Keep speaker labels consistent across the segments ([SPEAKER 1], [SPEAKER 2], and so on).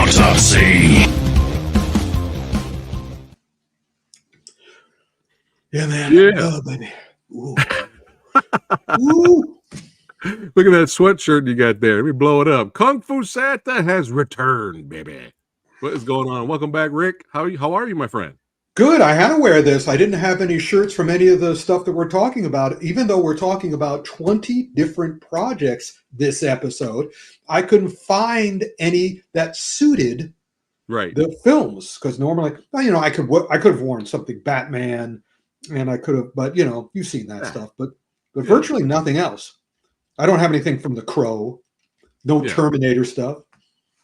[SPEAKER 1] Autopsy.
[SPEAKER 2] Yeah, man.
[SPEAKER 3] Yeah.
[SPEAKER 2] Oh, baby. Ooh. Ooh.
[SPEAKER 3] Look at that sweatshirt you got there. Let me blow it up. Kung Fu Santa has returned, baby. What is going on? Welcome back, Rick. How are you, my friend?
[SPEAKER 2] Good. I had to wear this. I didn't have any shirts from any of the stuff that we're talking about. Even though we're talking about 20 different projects this episode, I couldn't find any that suited the films. Because normally, I could have worn something Batman, and I could have, but you've seen that stuff. But virtually nothing else. I don't have anything from The Crow. No Terminator stuff.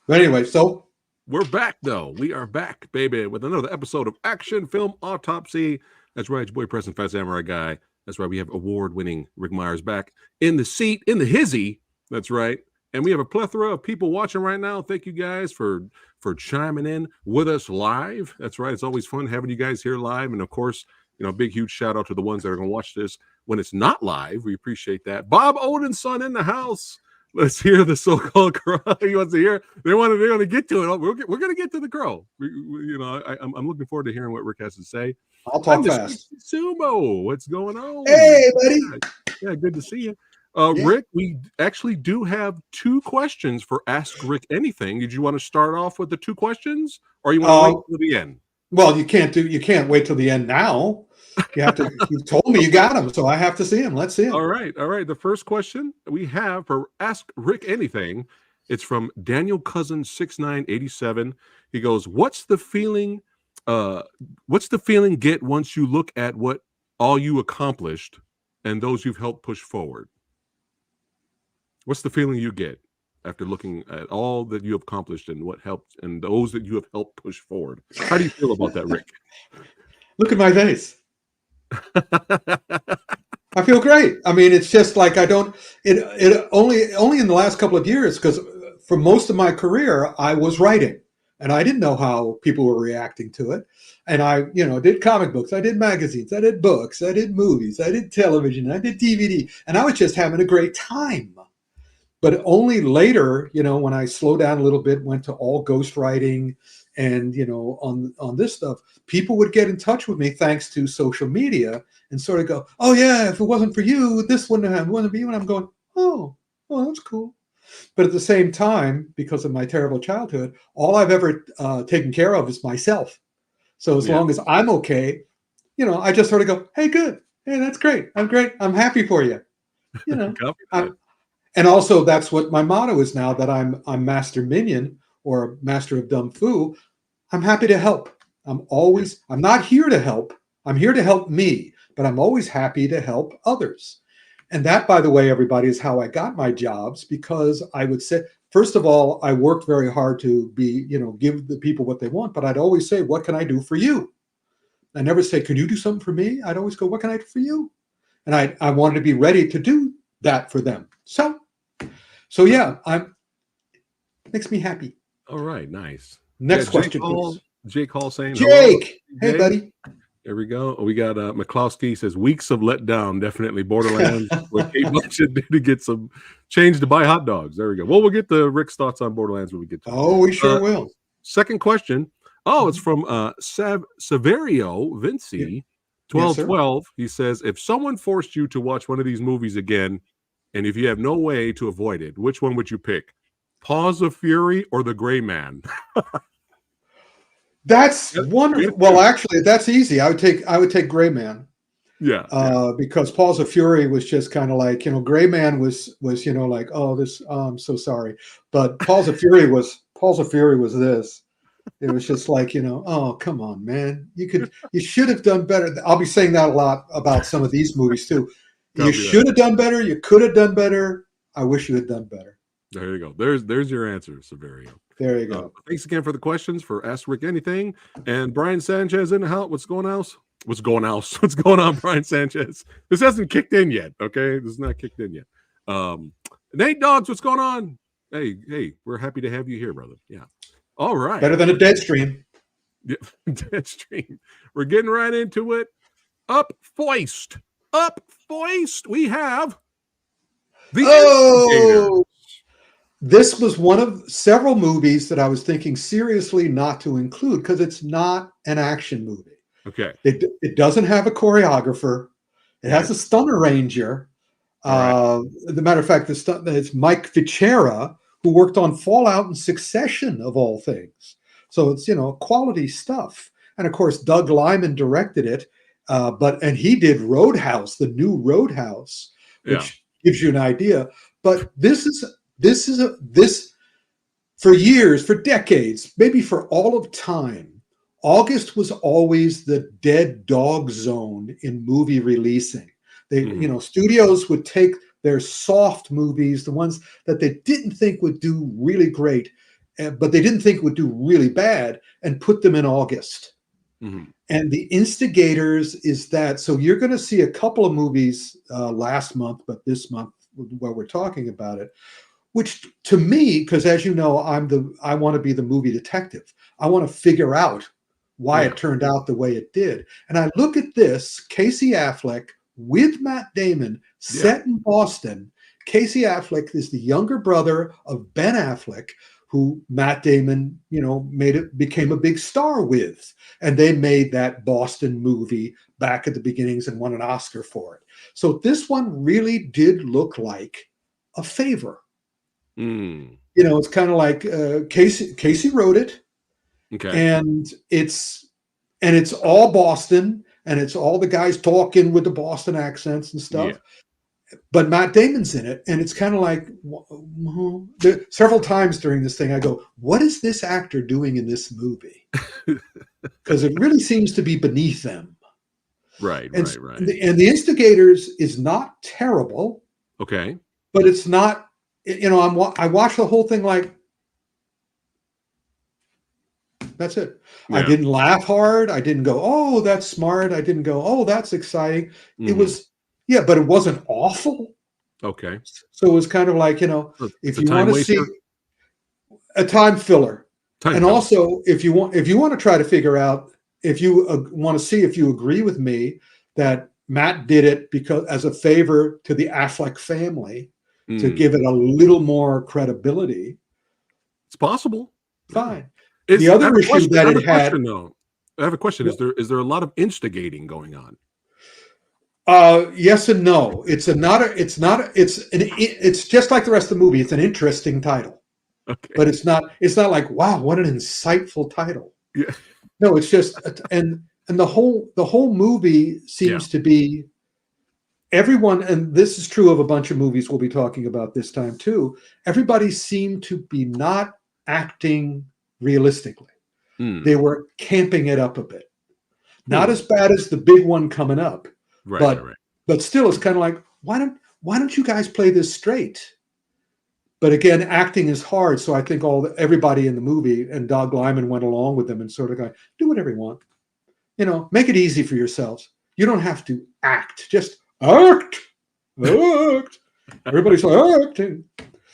[SPEAKER 2] But anyway, so
[SPEAKER 3] we're back, though. We are back, baby, with another episode of Action Film Autopsy. That's right, your boy, President PhatSamuraiGuy. That's right, we have award-winning Rick Myers back in the seat, in the hizzy. That's right. And we have a plethora of people watching right now. Thank you guys for chiming in with us live. That's right. It's always fun having you guys here live. And, of course, big, huge shout-out to the ones that are going to watch this when it's not live. We appreciate that. Bob Odin's son in the house. Let's hear the so-called crow. He wants to hear. They're going to get to it. We're going to get to the crow. I'm looking forward to hearing what Rick has to say.
[SPEAKER 2] I'll talk fast.
[SPEAKER 3] Sumo, what's going on?
[SPEAKER 2] Hey, buddy.
[SPEAKER 3] Yeah, good to see you. Rick, we actually do have 2 questions for Ask Rick Anything. Did you want to start off with the 2 questions, or you want to wait till the end?
[SPEAKER 2] Well, you can't wait till the end now. You have to. You told me you got him, so I have to see him. Let's see him.
[SPEAKER 3] All right. The first question we have for Ask Rick Anything, it's from Daniel Cousin 6987. He goes, "What's the feeling? Get once you look at what all you accomplished and those you've helped push forward? What's the feeling you get after looking at all that you have accomplished and what helped and those that you have helped push forward? How do you feel about that, Rick?"
[SPEAKER 2] Look at my face. I feel great. I mean, it's just like it only in the last couple of years, because for most of my career I was writing and I didn't know how people were reacting to it. And I, did comic books, I did magazines, I did books, I did movies, I did television, I did DVD, and I was just having a great time. But only later, when I slowed down a little bit, went to all ghostwriting and, on this stuff, people would get in touch with me thanks to social media and sort of go, "Oh yeah, if it wasn't for you, this wouldn't have happened." And I'm going, oh, that's cool. But at the same time, because of my terrible childhood, all I've ever taken care of is myself. So as long as I'm okay, I just sort of go, "Hey, good. Hey, that's great. I'm great. I'm happy for you." And also, that's what my motto is now, that I'm Master Minion or Master of Dumb Fu. I'm happy to help. I'm not here to help. I'm here to help me, but I'm always happy to help others. And that, by the way, everybody, is how I got my jobs, because I would say, first of all, I worked very hard to give the people what they want, but I'd always say, "What can I do for you?" I never say, "Can you do something for me?" I'd always go, "What can I do for you?" And I wanted to be ready to do that for them. So yeah, makes me happy.
[SPEAKER 3] All right, nice.
[SPEAKER 2] Next question, please.
[SPEAKER 3] Jake Hall saying,
[SPEAKER 2] "Jake,
[SPEAKER 3] hello.
[SPEAKER 2] Hey, buddy."
[SPEAKER 3] There we go. We got McCloskey says, "Weeks of letdown, definitely Borderlands." With Kate Blanchett to get some change to buy hot dogs. There we go. Well, we'll get the Rick's thoughts on Borderlands when we get to it.
[SPEAKER 2] Oh, we sure will.
[SPEAKER 3] Second question. Oh, it's from Severio Vinci, 1212. He says, "If someone forced you to watch one of these movies again, and if you have no way to avoid it, which one would you pick? Paws of Fury or The Gray Man?"
[SPEAKER 2] That's wonderful. Well, actually, that's easy. I would take Gray Man.
[SPEAKER 3] Yeah.
[SPEAKER 2] Because Paws of Fury was just kind of like, Gray Man was like, "Oh, this, I'm so sorry." But Paws of Fury was this. It was just like, "Oh, come on, man. You should have done better." I'll be saying that a lot about some of these movies too. You should have done better. You could have done better. I wish you had done better.
[SPEAKER 3] There you go. There's your answer, Severio.
[SPEAKER 2] There you go.
[SPEAKER 3] Thanks again for the questions for Ask Rick Anything. And Brian Sanchez in the house. What's going on? What's going on, Brian Sanchez? This hasn't kicked in yet. Okay, this is not kicked in yet. Nate Dogs, what's going on? Hey, we're happy to have you here, brother. Yeah. All right.
[SPEAKER 2] Better than a dead stream.
[SPEAKER 3] Yeah, dead stream. We're getting right into it. Up foist. We have the Instigators.
[SPEAKER 2] this was one of several movies that I was thinking seriously not to include because it's not an action movie.
[SPEAKER 3] Okay.
[SPEAKER 2] It doesn't have a choreographer. It has
[SPEAKER 3] Right.
[SPEAKER 2] a stunt arranger.
[SPEAKER 3] All
[SPEAKER 2] The matter of fact, it's Mike Fichera, who worked on Fallout and Succession, of all things. So it's, quality stuff. And of course, Doug Liman directed it. And he did Roadhouse, the new Roadhouse,
[SPEAKER 3] Yeah.
[SPEAKER 2] which gives you an idea. But this for years, for decades, maybe for all of time, August was always the dead dog zone in movie releasing. Studios would take their soft movies, the ones that they didn't think would do really great, but they didn't think would do really bad, and put them in August.
[SPEAKER 3] Mm-hmm.
[SPEAKER 2] And The Instigators is that. So you're going to see a couple of movies last month, but this month, while we're talking about it, which to me, because as you know, I want to be the movie detective. I want to figure out why it turned out the way it did. And I look at this, Casey Affleck with Matt Damon, set in Boston. Casey Affleck is the younger brother of Ben Affleck, who Matt Damon, became a big star with. And they made that Boston movie back at the beginnings and won an Oscar for it. So this one really did look like a favor. It's kind of like Casey wrote it.
[SPEAKER 3] Okay.
[SPEAKER 2] And it's all Boston, and it's all the guys talking with the Boston accents and stuff. Yeah. But Matt Damon's in it, and it's kind of like several times during this thing, I go, "What is this actor doing in this movie?" Because it really seems to be beneath them.
[SPEAKER 3] Right.
[SPEAKER 2] And The Instigators is not terrible.
[SPEAKER 3] Okay.
[SPEAKER 2] But it's not. I watched the whole thing like. That's it. Yeah. I didn't laugh hard. I didn't go, "Oh, that's smart." I didn't go, "Oh, that's exciting." Mm-hmm. It was, but it wasn't awful.
[SPEAKER 3] Okay.
[SPEAKER 2] So it was kind of like, if you want to see a time filler, also if you want to try to figure out, if you want to see if you agree with me that Matt did it because as a favor to the Affleck family to give it a little more credibility.
[SPEAKER 3] It's possible.
[SPEAKER 2] Fine. The other issue that it had.
[SPEAKER 3] I have a question. Is there a lot of instigating going on?
[SPEAKER 2] Yes and no. It's just like the rest of the movie. It's an interesting title. Okay. But it's not like, wow, what an insightful title.
[SPEAKER 3] Yeah.
[SPEAKER 2] No, it's just and the whole movie seems to be everyone, and this is true of a bunch of movies we'll be talking about this time too. Everybody seemed to be not acting realistically. They were camping it up a bit. Not as bad as the big one coming up, but still, it's kind of like, why don't you guys play this straight? But again, acting is hard, so I think everybody in the movie, and Doug Liman went along with them and sort of going, do whatever you want, make it easy for yourselves. You don't have to act, just act. Everybody's acting.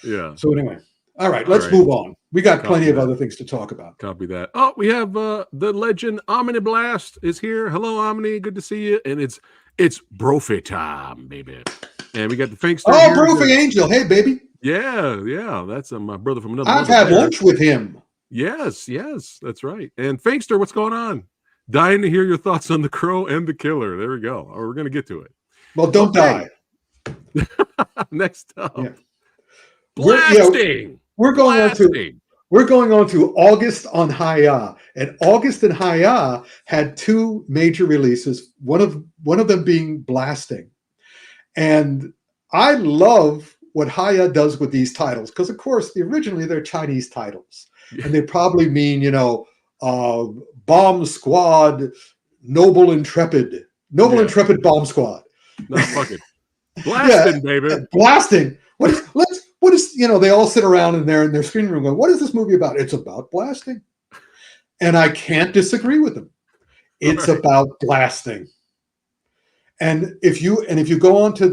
[SPEAKER 3] Yeah.
[SPEAKER 2] So anyway. All right, let's move on. We got plenty of other things to talk about.
[SPEAKER 3] Copy that. Oh, we have the legend Omni Blast is here. Hello, Omni. Good to see you. And it's Brophy time, baby. And we got the Finkster.
[SPEAKER 2] Oh, Brophy Angel. Hey, baby.
[SPEAKER 3] Yeah. That's my brother from another.
[SPEAKER 2] I've had lunch with him.
[SPEAKER 3] Yes, that's right. And Finkster, what's going on? Dying to hear your thoughts on The Crow and The Killer. There we go. We're going to get to it.
[SPEAKER 2] Well, don't die.
[SPEAKER 3] Next up. Yeah. Blasting.
[SPEAKER 2] We're going on to August on Hi-Ya, and August and Hi-Ya had two major releases. One of them being Blasting, and I love what Hi-Ya does with these titles because, of course, originally they're Chinese titles, and they probably mean Bomb Squad, Noble Intrepid Bomb Squad.
[SPEAKER 3] Not fucking blasting, baby.
[SPEAKER 2] Blasting. What is they all sit around in their screening room going, what is this movie about? It's about blasting. And I can't disagree with them. It's about blasting. And if you go on to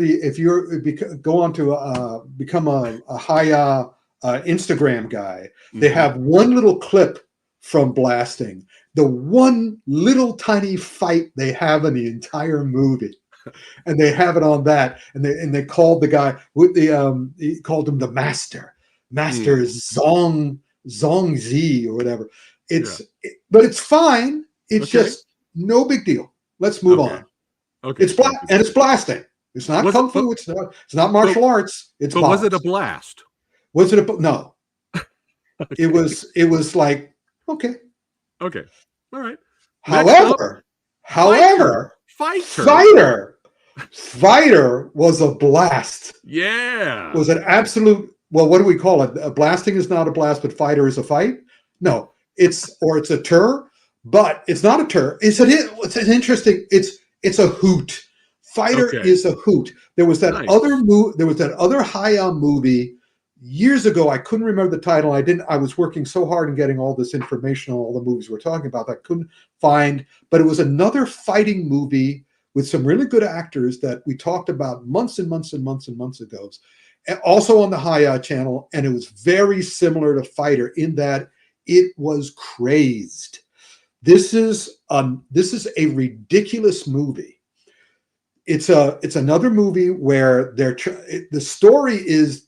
[SPEAKER 2] become a Hi-Ya Instagram guy, they have one little clip from Blasting, the one little tiny fight they have in the entire movie. And they have it on that, and they called the guy with he called him the master, Master Zong Z or whatever. But it's fine. It's just no big deal. Let's move on.
[SPEAKER 3] Okay.
[SPEAKER 2] It's blasting. It's not kung fu. It's not martial arts. It's
[SPEAKER 3] but was it a blast?
[SPEAKER 2] Was it a no? It was like okay.
[SPEAKER 3] All right.
[SPEAKER 2] However, Fighter was a blast.
[SPEAKER 3] Yeah.
[SPEAKER 2] Was an absolute, well, what do we call it? A blasting is not a blast, but Fighter is a fight? No, it's a tur, but it's not a tur. It's an interesting, it's a hoot. Fighter is a hoot. There was that other Hayao movie years ago. I couldn't remember the title. I was working so hard in getting all this information on all the movies we're talking about that I couldn't find, but it was another fighting movie with some really good actors that we talked about months and months and months and months ago. And also on the Hayao channel, and it was very similar to Fighter in that it was crazed. This is a ridiculous movie. It's another movie where the story is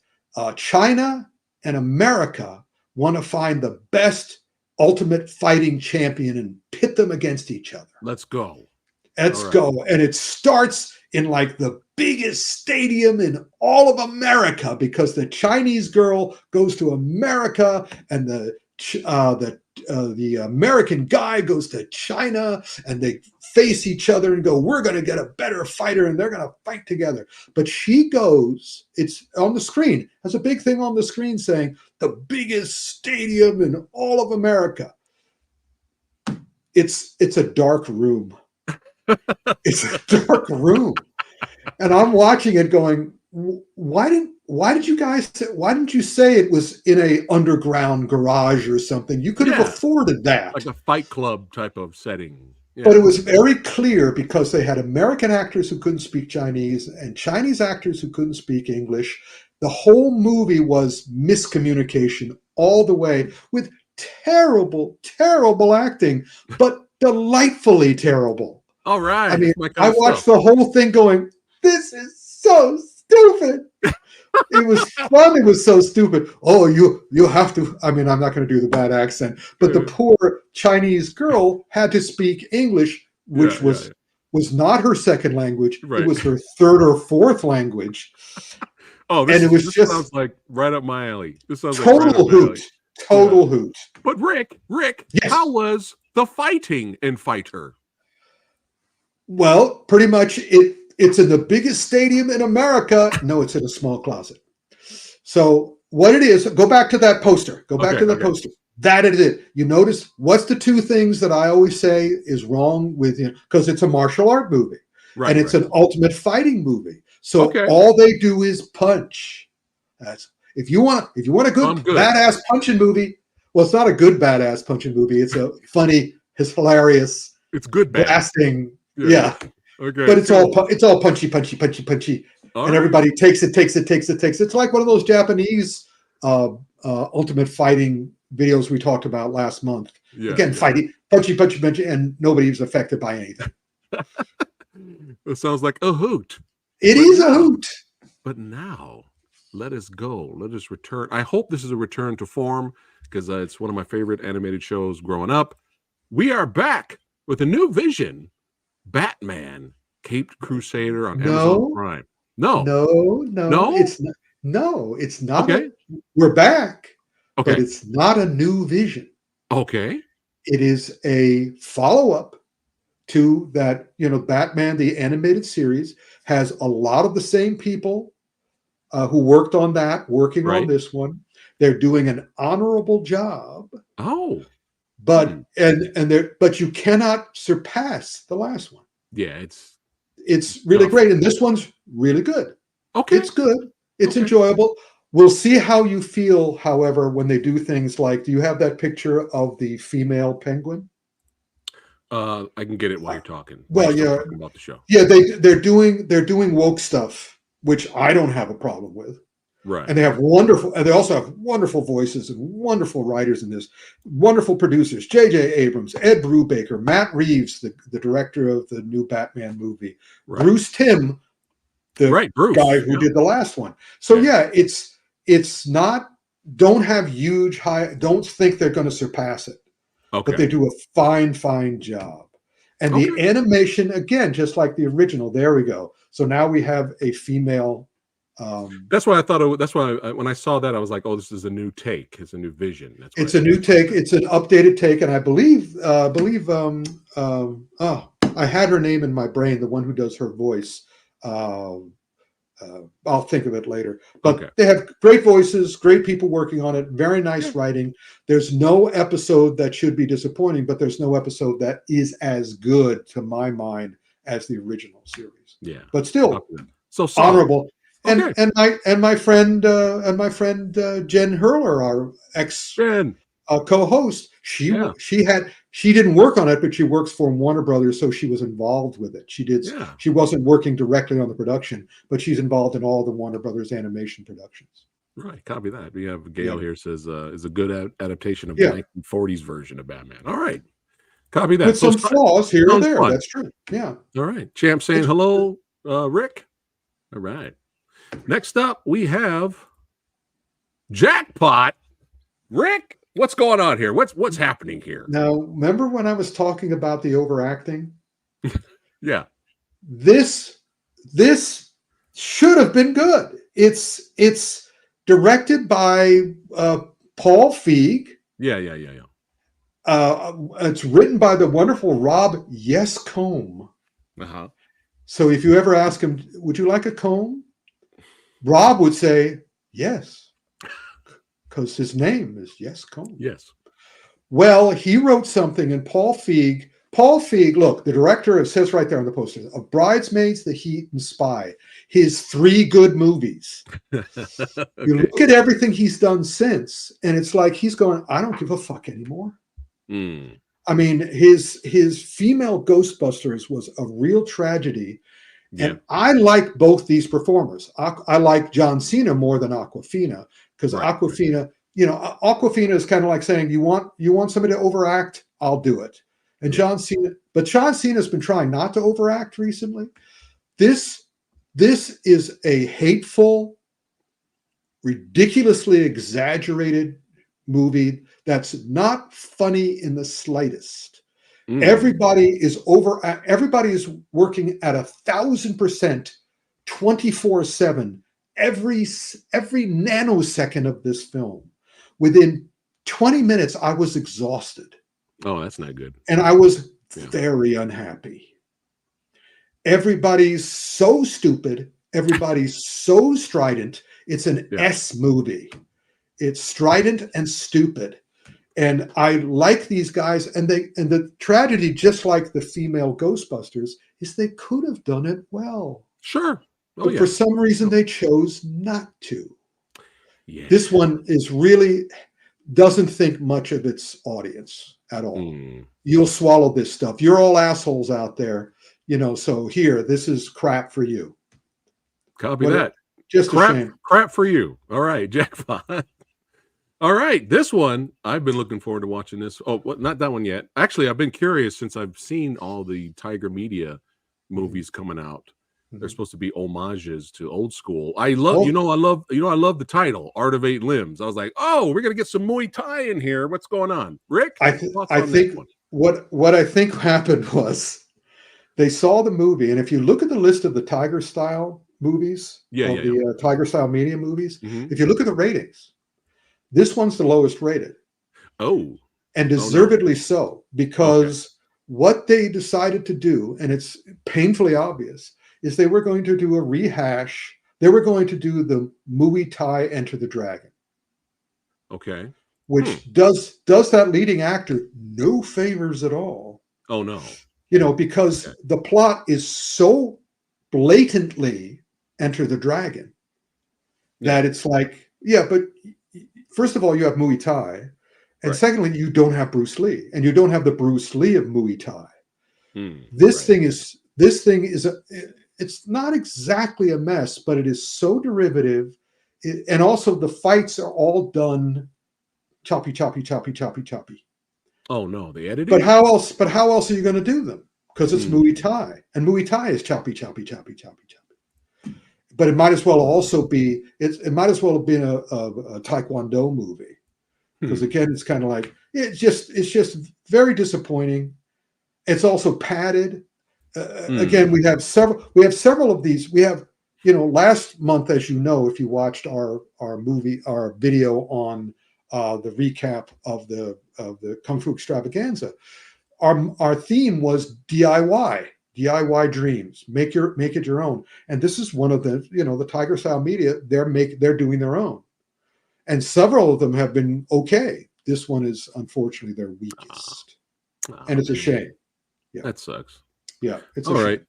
[SPEAKER 2] China and America want to find the best ultimate fighting champion and pit them against each other.
[SPEAKER 3] Let's go.
[SPEAKER 2] And it starts in like the biggest stadium in all of America because the Chinese girl goes to America and the American guy goes to China and they face each other and go, we're going to get a better fighter and they're going to fight together. But she goes, it's on the screen, has a big thing on the screen saying the biggest stadium in all of America. It's a dark room. It's a dark room. And I'm watching it going, why didn't you say it was in a underground garage or something? You could have afforded that.
[SPEAKER 3] Like a Fight Club type of setting. Yeah.
[SPEAKER 2] But it was very clear because they had American actors who couldn't speak Chinese and Chinese actors who couldn't speak English. The whole movie was miscommunication all the way with terrible, terrible acting, but delightfully terrible.
[SPEAKER 3] All right.
[SPEAKER 2] I mean, I watched the whole thing going, this is so stupid. It was fun. It was so stupid. Oh, you have to. I mean, I'm not going to do the bad accent, but the poor Chinese girl had to speak English, which was not her second language. Right. It was her third or fourth language.
[SPEAKER 3] This sounds like right up my alley. This sounds
[SPEAKER 2] total hoot. Total hoot.
[SPEAKER 3] But Rick, yes. How was the fighting in Fighter?
[SPEAKER 2] Well, pretty much it's in the biggest stadium in America. No, it's in a small closet. So what it is, go back to that poster. Poster. That it is. You notice what's the two things that I always say is wrong with you, because it's a martial art movie. Right, and it's an ultimate fighting movie. So all they do is punch. That's if you want a good badass punching movie. Well, it's not a good badass punching movie. It's a funny, it's hilarious.
[SPEAKER 3] It's good
[SPEAKER 2] blasting. Yeah. Okay. But it's all punchy. And everybody takes it. It's like one of those Japanese ultimate fighting videos we talked about last month. Fighting, punchy, and nobody's affected by anything.
[SPEAKER 3] It sounds like a hoot.
[SPEAKER 2] It is a hoot.
[SPEAKER 3] But now, let us go. Let us return. I hope this is a return to form because it's one of my favorite animated shows growing up. We are back with a new vision. Batman, Caped Crusader on Amazon Prime. No, it's not. No, it's not. Okay. We're back. Okay. But it's not a new vision. Okay.
[SPEAKER 2] It is a follow-up to that, Batman, the animated series, has a lot of the same people who worked on that, working on this one. They're doing an honorable job.
[SPEAKER 3] Oh.
[SPEAKER 2] But but you cannot surpass the last one.
[SPEAKER 3] Yeah,
[SPEAKER 2] it's really great, and this one's really good. Okay, it's good. It's enjoyable. We'll see how you feel, however, when they do things like. Do you have that picture of the female penguin?
[SPEAKER 3] I can get it while you're talking.
[SPEAKER 2] Talking
[SPEAKER 3] about the show.
[SPEAKER 2] Yeah, they're doing woke stuff, which I don't have a problem with.
[SPEAKER 3] Right.
[SPEAKER 2] And they also have wonderful voices and wonderful writers in this, wonderful producers, J.J. Abrams, Ed Brubaker, Matt Reeves, the director of the new Batman movie, Bruce Timm, the guy who did the last one. So it's not don't have huge high. Don't think they're going to surpass it.
[SPEAKER 3] Okay.
[SPEAKER 2] But they do a fine job. And the animation, again, just like the original. There we go. So now we have a female.
[SPEAKER 3] That's why I thought. That's why when I saw that, I was like, "Oh, this is a new take. It's a new vision."
[SPEAKER 2] It's a new take. It's an updated take, and I believe. I had her name in my brain. The one who does her voice. I'll think of it later. But they have great voices, great people working on it, very nice writing. There's no episode that should be disappointing, but there's no episode that is as good, to my mind, as the original series.
[SPEAKER 3] Yeah.
[SPEAKER 2] But still,
[SPEAKER 3] so
[SPEAKER 2] honorable. And my friend Jen Hurler, our ex co-host, she didn't work on it, but she works for Warner Brothers, so she was involved with it. She wasn't working directly on the production, but she's involved in all the Warner Brothers animation productions.
[SPEAKER 3] Right, copy that. We have Gail here says is a good adaptation of the 1940s version of Batman. All right, copy that.
[SPEAKER 2] With some flaws here and there. That's true. Yeah.
[SPEAKER 3] All right, Champ saying hello, Rick. All right. Next up, we have Jackpot. Rick, what's going on here? What's happening here?
[SPEAKER 2] Now, remember when I was talking about the overacting?
[SPEAKER 3] Yeah.
[SPEAKER 2] This should have been good. It's directed by Paul Feig.
[SPEAKER 3] Yeah.
[SPEAKER 2] It's written by the wonderful Rob Yes Combe.
[SPEAKER 3] Uh-huh.
[SPEAKER 2] So if you ever ask him, would you like a comb? Rob would say yes, because his name is Yes Combe.
[SPEAKER 3] Yes.
[SPEAKER 2] Well, he wrote something, and Paul Feig, look, the director, it says right there on the poster, of Bridesmaids, The Heat, and Spy, his 3 good movies.
[SPEAKER 3] Okay.
[SPEAKER 2] You look at everything he's done since, and it's like he's going, I don't give a fuck anymore.
[SPEAKER 3] Mm.
[SPEAKER 2] I mean, his female Ghostbusters was a real tragedy.
[SPEAKER 3] Yeah.
[SPEAKER 2] And I like both these performers. I like John Cena more than Awkwafina, because Awkwafina, Awkwafina is kind of like saying, you want somebody to overact, I'll do it. And John Cena's been trying not to overact recently. This is a hateful, ridiculously exaggerated movie that's not funny in the slightest. Mm. Everybody is working at 1,000%, 24/7, every nanosecond of this film. Within 20 minutes, I was exhausted.
[SPEAKER 3] Oh, that's not good.
[SPEAKER 2] And I was very unhappy. Everybody's so stupid. Everybody's so strident. It's an S movie. It's strident and stupid. And I like these guys, and the tragedy, just like the female Ghostbusters, is they could have done it well.
[SPEAKER 3] Sure.
[SPEAKER 2] But for some reason they chose not to. Yeah. This one doesn't think much of its audience at all. Mm. You'll swallow this stuff. You're all assholes out there, so here, this is crap for you.
[SPEAKER 3] Copy that.
[SPEAKER 2] Just a shame.
[SPEAKER 3] Crap for you. All right, Jackpot. All right, this one, I've been looking forward to watching this. Oh, not that one yet. Actually, I've been curious since I've seen all the Tiger Media movies coming out. Mm-hmm. They're supposed to be homages to old school. I love the title, Art of 8 Limbs. I was like, oh, we're gonna get some Muay Thai in here. What's going on, Rick?
[SPEAKER 2] I think what I think happened was they saw the movie, and if you look at the list of the Tiger style movies, the Tiger style media movies, if you look at the ratings. This one's the lowest rated.
[SPEAKER 3] Oh.
[SPEAKER 2] And deservedly so, because what they decided to do, and it's painfully obvious, is they were going to do a rehash. They were going to do the Muay Thai Enter the Dragon.
[SPEAKER 3] Okay.
[SPEAKER 2] Which does that leading actor no favors at all.
[SPEAKER 3] Oh, no.
[SPEAKER 2] Because the plot is so blatantly Enter the Dragon that it's like, but first of all, you have Muay Thai. And secondly, you don't have Bruce Lee. And you don't have the Bruce Lee of Muay Thai. This thing is it's not exactly a mess, but it is so derivative. And also the fights are all done choppy.
[SPEAKER 3] Oh no, the editing.
[SPEAKER 2] But how else are you going to do them? Because it's Muay Thai. And Muay Thai is choppy. but it might as well also be it might as well have been a Taekwondo movie, because again, it's kind of like it's just very disappointing. It's also padded. Again, we have several of these. We have, last month, as you know, if you watched our video on the recap of the Kung Fu Extravaganza, our theme was DIY dreams. Make it your own. And this is one of the the Tiger Style Media. They're doing their own, and several of them have been okay. This one is unfortunately their weakest, and it's a shame. Yeah,
[SPEAKER 3] that sucks.
[SPEAKER 2] Yeah, it's
[SPEAKER 3] all right.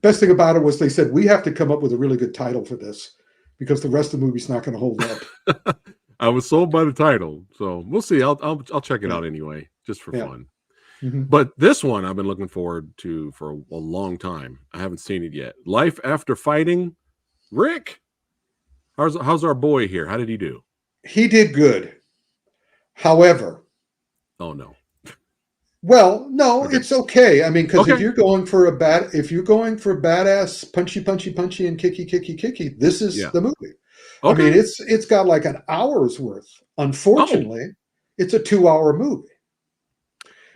[SPEAKER 2] Best thing about it was they said we have to come up with a really good title for this because the rest of the movie's not going to hold up.
[SPEAKER 3] I was sold by the title, so we'll see. I'll check it out anyway, just for fun.
[SPEAKER 2] Mm-hmm.
[SPEAKER 3] But this one I've been looking forward to for a long time. I haven't seen it yet. Life After Fighting. Rick, how's our boy here? How did he do?
[SPEAKER 2] He did good. However,
[SPEAKER 3] oh no.
[SPEAKER 2] Well, no,
[SPEAKER 3] okay.
[SPEAKER 2] It's okay. I mean, because if you're going for badass punchy and kicky, this is the movie.
[SPEAKER 3] Okay.
[SPEAKER 2] I mean, it's got like an hour's worth. Unfortunately, it's a 2-hour movie.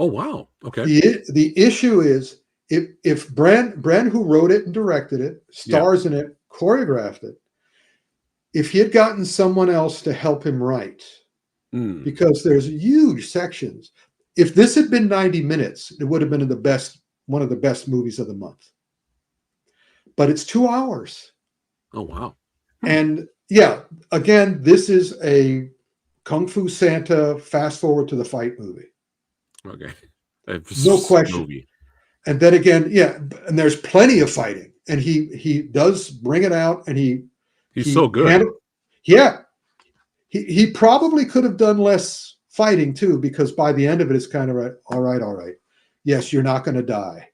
[SPEAKER 3] Oh wow. Okay.
[SPEAKER 2] The issue is if Bren, who wrote it and directed it, stars in it, choreographed it, if he had gotten someone else to help him write, because there's huge sections. If this had been 90 minutes, it would have been one of the best movies of the month. But it's 2 hours.
[SPEAKER 3] Oh, wow.
[SPEAKER 2] And again, this is a Kung Fu Santa fast forward to the fight movie.
[SPEAKER 3] Okay.
[SPEAKER 2] No question.
[SPEAKER 3] Movie.
[SPEAKER 2] And then again, and there's plenty of fighting. And he does bring it out, and he's
[SPEAKER 3] so good.
[SPEAKER 2] He probably could have done less fighting too, because by the end of it, it's kind of all right. Yes, you're not going to die.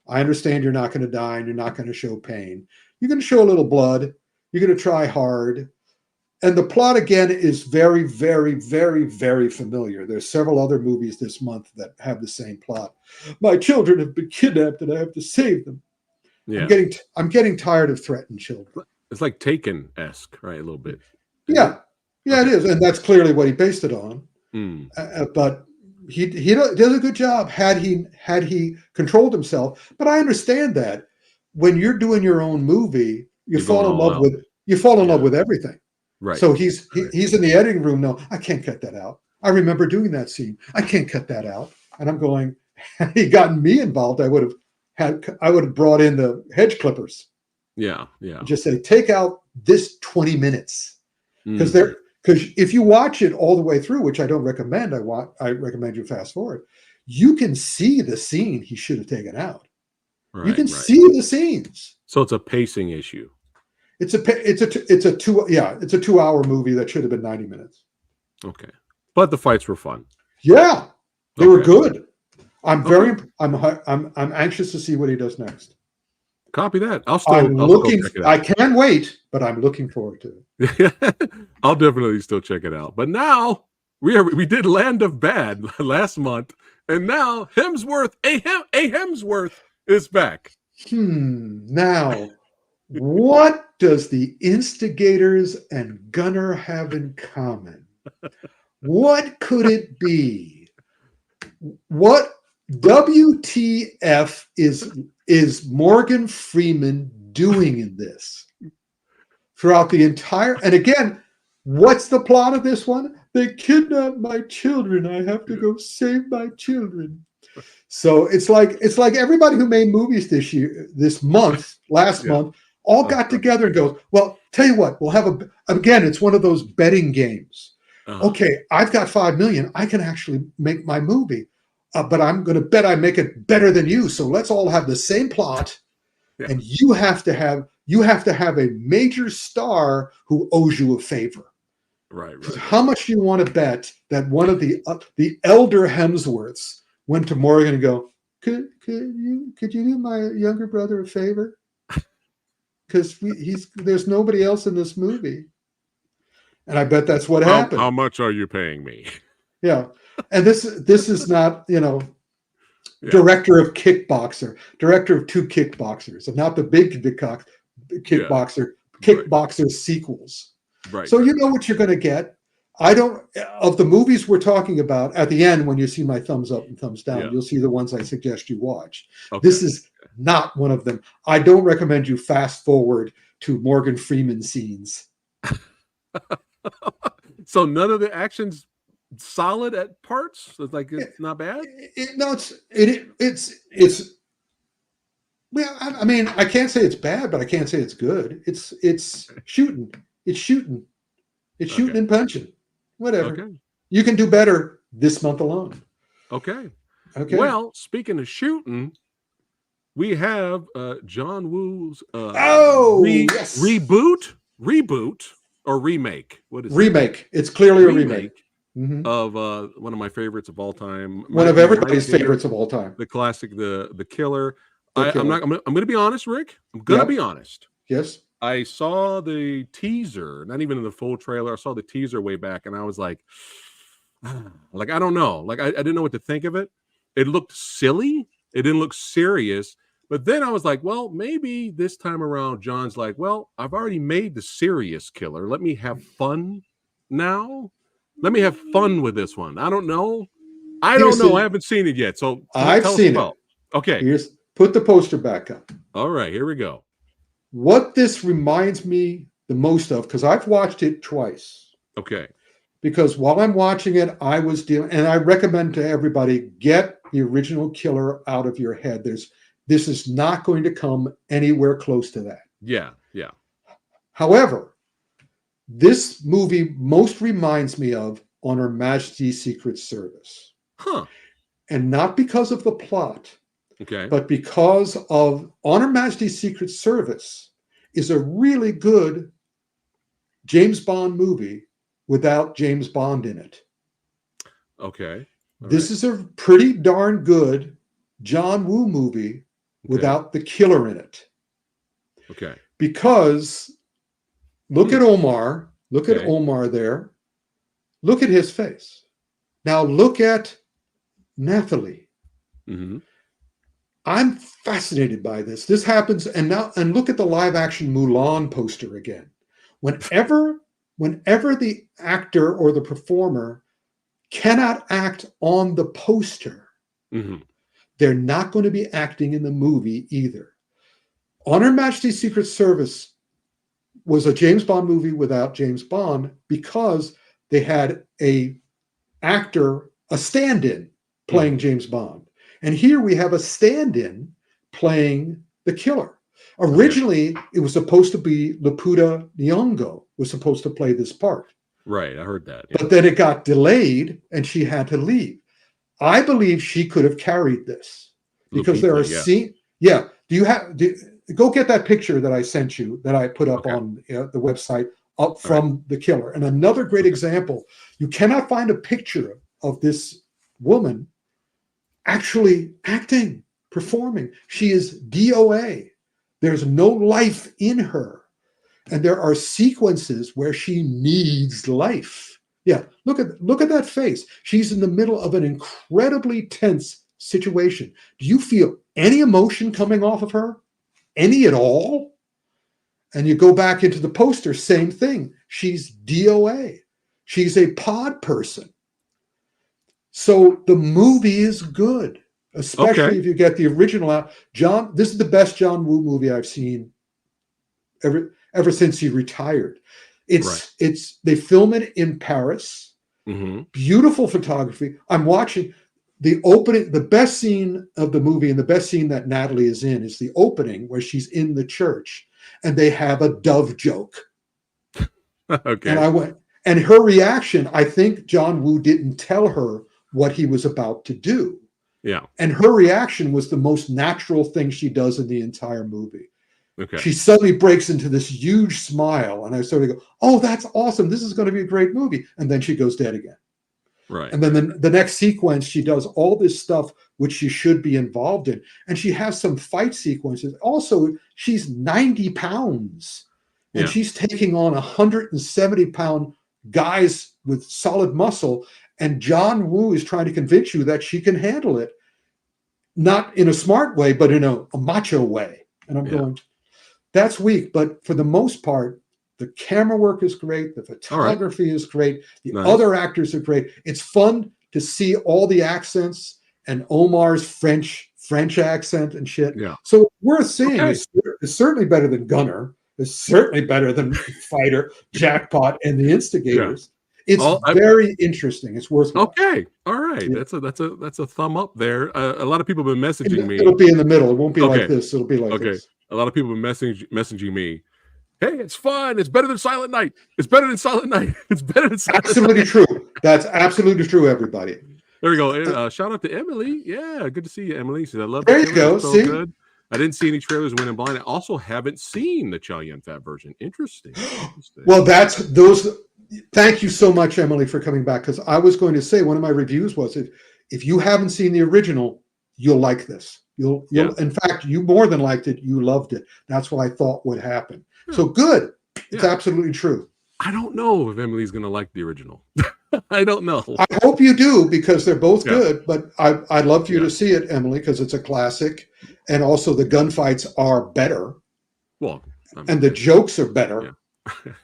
[SPEAKER 2] I understand you're not going to die, and you're not going to show pain. You're going to show a little blood. You're going to try hard. And the plot, again, is very, very, very, very familiar. There's several other movies this month that have the same plot. My children have been kidnapped, and I have to save them.
[SPEAKER 3] Yeah.
[SPEAKER 2] I'm getting tired of threatened children.
[SPEAKER 3] It's like Taken-esque, right? A little bit.
[SPEAKER 2] It is. And that's clearly what he based it on. But he did a good job had he controlled himself. But I understand that when you're doing your own movie, you fall in love with everything.
[SPEAKER 3] Right.
[SPEAKER 2] So he's in the editing room. No, I can't cut that out. I remember doing that scene. I can't cut that out. And I'm going, had he gotten me involved, I would have brought in the hedge clippers.
[SPEAKER 3] Yeah.
[SPEAKER 2] Just say, take out this 20 minutes. Because if you watch it all the way through, which I don't recommend, I recommend you fast forward. You can see the scene he should have taken out.
[SPEAKER 3] Right,
[SPEAKER 2] you can see the scenes.
[SPEAKER 3] So it's a pacing issue.
[SPEAKER 2] It's a 2-hour movie that should have been 90 minutes.
[SPEAKER 3] Okay, but the fights were fun.
[SPEAKER 2] Yeah, they were good. I'm anxious to see what he does next.
[SPEAKER 3] Copy that. I'll
[SPEAKER 2] looking.
[SPEAKER 3] Check it out.
[SPEAKER 2] I can't wait, but I'm looking forward to
[SPEAKER 3] it. I'll definitely still check it out. But now we did Land of Bad last month, and now Hemsworth, a Hemsworth is back.
[SPEAKER 2] Now, what does the Instigators and Gunner have in common? What could it be? What WTF is Morgan Freeman doing in this throughout the entire? And again, what's the plot of this one? They kidnapped my children. I have to go save my children. So it's like everybody who made movies last month, all got together and goes, well, tell you what, we'll have again, it's one of those betting games. Okay, I've got $5 million. I can actually make my movie. But I'm going to bet I make it better than you. So let's all have the same plot, and you have to have a major star who owes you a favor.
[SPEAKER 3] Right.
[SPEAKER 2] How much do you want to bet that one of the elder Hemsworths went to Morgan and go, could you do my younger brother a favor? Because there's nobody else in this movie, and I bet that's what happened.
[SPEAKER 3] How much are you paying me?
[SPEAKER 2] Yeah. And this is not, director of Kickboxer, director of 2 Kickboxers, and not the big kickboxer, kickboxer sequels.
[SPEAKER 3] Right.
[SPEAKER 2] So you know what you're going to get. I don't, of the movies we're talking about, at the end, when you see my thumbs up and thumbs down, you'll see the ones I suggest you watch.
[SPEAKER 3] Okay.
[SPEAKER 2] This is not one of them. I don't recommend you fast forward to Morgan Freeman scenes.
[SPEAKER 3] So none of the action's solid at parts? It's like, it's not bad?
[SPEAKER 2] It's well, I mean, I can't say it's bad, but I can't say it's good. It's shooting. It's shooting. It's shooting and punching. Whatever.
[SPEAKER 3] Okay.
[SPEAKER 2] You can do better this month alone.
[SPEAKER 3] Okay.
[SPEAKER 2] Okay.
[SPEAKER 3] Well, speaking of shooting, we have John Woo's reboot or remake. What is
[SPEAKER 2] remake? It's clearly a remake
[SPEAKER 3] of one of my favorites of all time.
[SPEAKER 2] One of everybody's favorites of all time.
[SPEAKER 3] The classic, the Killer. I'm going to be honest, Rick. I'm going to be honest.
[SPEAKER 2] Yes.
[SPEAKER 3] I saw the teaser, not even in the full trailer. I saw the teaser way back, and I was like, I don't know. Like, I didn't know what to think of it. It looked silly. It didn't look serious. But then I was like, well, maybe this time around, John's like, well, I've already made the serious Killer. Let me have fun now. Let me have fun with this one. I don't know. I haven't seen it yet. So
[SPEAKER 2] I've seen it.
[SPEAKER 3] Okay.
[SPEAKER 2] Put the poster back up.
[SPEAKER 3] All right, here we go.
[SPEAKER 2] What this reminds me the most of, because I've watched it twice.
[SPEAKER 3] Okay.
[SPEAKER 2] Because while I'm watching it, I was dealing, and I recommend to everybody, get the original Killer out of your head. This is not going to come anywhere close to that.
[SPEAKER 3] Yeah.
[SPEAKER 2] However, this movie most reminds me of On Her Majesty's Secret Service.
[SPEAKER 3] Huh.
[SPEAKER 2] And not because of the plot.
[SPEAKER 3] Okay.
[SPEAKER 2] But because of On Her Majesty's Secret Service is a really good James Bond movie without James Bond in it.
[SPEAKER 3] Okay.
[SPEAKER 2] This is a pretty darn good John Woo movie without the Killer in it.
[SPEAKER 3] Okay.
[SPEAKER 2] Because look at Omar. Look at Omar there. Look at his face. Now look at Nathalie.
[SPEAKER 3] Mm-hmm.
[SPEAKER 2] I'm fascinated by this. This happens, and look at the live action Mulan poster again. Whenever the actor or the performer cannot act on the poster, they're not going to be acting in the movie either. On Her Majesty's Secret Service was a James Bond movie without James Bond because they had a stand-in playing James Bond. And here we have a stand-in playing the Killer. Originally, it was supposed to be Lupita Nyong'o was supposed to play this part.
[SPEAKER 3] Right, I heard that. Yeah.
[SPEAKER 2] But then it got delayed, and she had to leave. I believe she could have carried this because there are scenes. Yeah, go get that picture that I sent you that I put up on the website up from the Killer. And another great example: you cannot find a picture of this woman actually acting, performing. She is DOA. There's no life in her. And there are sequences where she needs life. Yeah, look at that face. She's in the middle of an incredibly tense situation. Do you feel any emotion coming off of her? Any at all? And you go back into the poster, same thing. She's DOA. She's a pod person. So the movie is good, especially if you get the original out. This is the best John Woo movie I've seen ever since he retired. They film it in Paris. Beautiful photography. I'm watching the opening. The best scene of the movie and the best scene that Natalie is in is the opening where she's in the church and they have a dove joke. And I went, and her reaction, I think John Woo didn't tell her what he was about to do.
[SPEAKER 3] Yeah. And
[SPEAKER 2] her reaction was the most natural thing she does in the entire movie.
[SPEAKER 3] Okay.
[SPEAKER 2] She suddenly breaks into this huge smile, and I sort of go, oh, that's awesome. This is going to be a great movie. And then she goes dead again.
[SPEAKER 3] Right.
[SPEAKER 2] And then the next sequence, she does all this stuff which she should be involved in. And she has some fight sequences. Also, she's 90 pounds. And she's taking on 170-pound guys with solid muscle. And John Woo is trying to convince you that she can handle it. Not in a smart way, but in a macho way. And I'm going, that's weak. But for the most part, the camera work is great. The photography is great. The other actors are great. It's fun to see all the accents and Omar's French accent and shit.
[SPEAKER 3] Yeah.
[SPEAKER 2] So worth seeing. It's certainly better than Gunner. It's certainly better than Fighter, Jackpot, and the Instigators. Yeah. It's very interesting. It's worth watching.
[SPEAKER 3] Okay. All right. Yeah. That's a thumb up there. A lot of people have been messaging me.
[SPEAKER 2] It'll be in the middle. It won't be like this. It'll be like this.
[SPEAKER 3] A lot of people have been messaging me. Hey, it's fun. It's better than Silent Night. It's better than Silent Night. It's better than Silent
[SPEAKER 2] Absolutely Night. True. That's absolutely true, everybody.
[SPEAKER 3] There we go. Shout out to Emily. Yeah, good to see you, Emily. She said, I love
[SPEAKER 2] there you go.
[SPEAKER 3] So
[SPEAKER 2] see?
[SPEAKER 3] Good. I didn't see any trailers when in blind. I also haven't seen the Chow Yun Fat version. Interesting.
[SPEAKER 2] Well, thank you so much, Emily, for coming back. Because I was going to say one of my reviews was if you haven't seen the original, you'll like this. You'll in fact, you more than liked it, you loved it. That's what I thought would happen. Yeah. So good. It's absolutely true.
[SPEAKER 3] I don't know if Emily's gonna like the original. I don't know.
[SPEAKER 2] I hope you do, because they're both good, but I'd love for you to see it, Emily, because it's a classic. And also the gunfights are better.
[SPEAKER 3] Well,
[SPEAKER 2] and the jokes are better.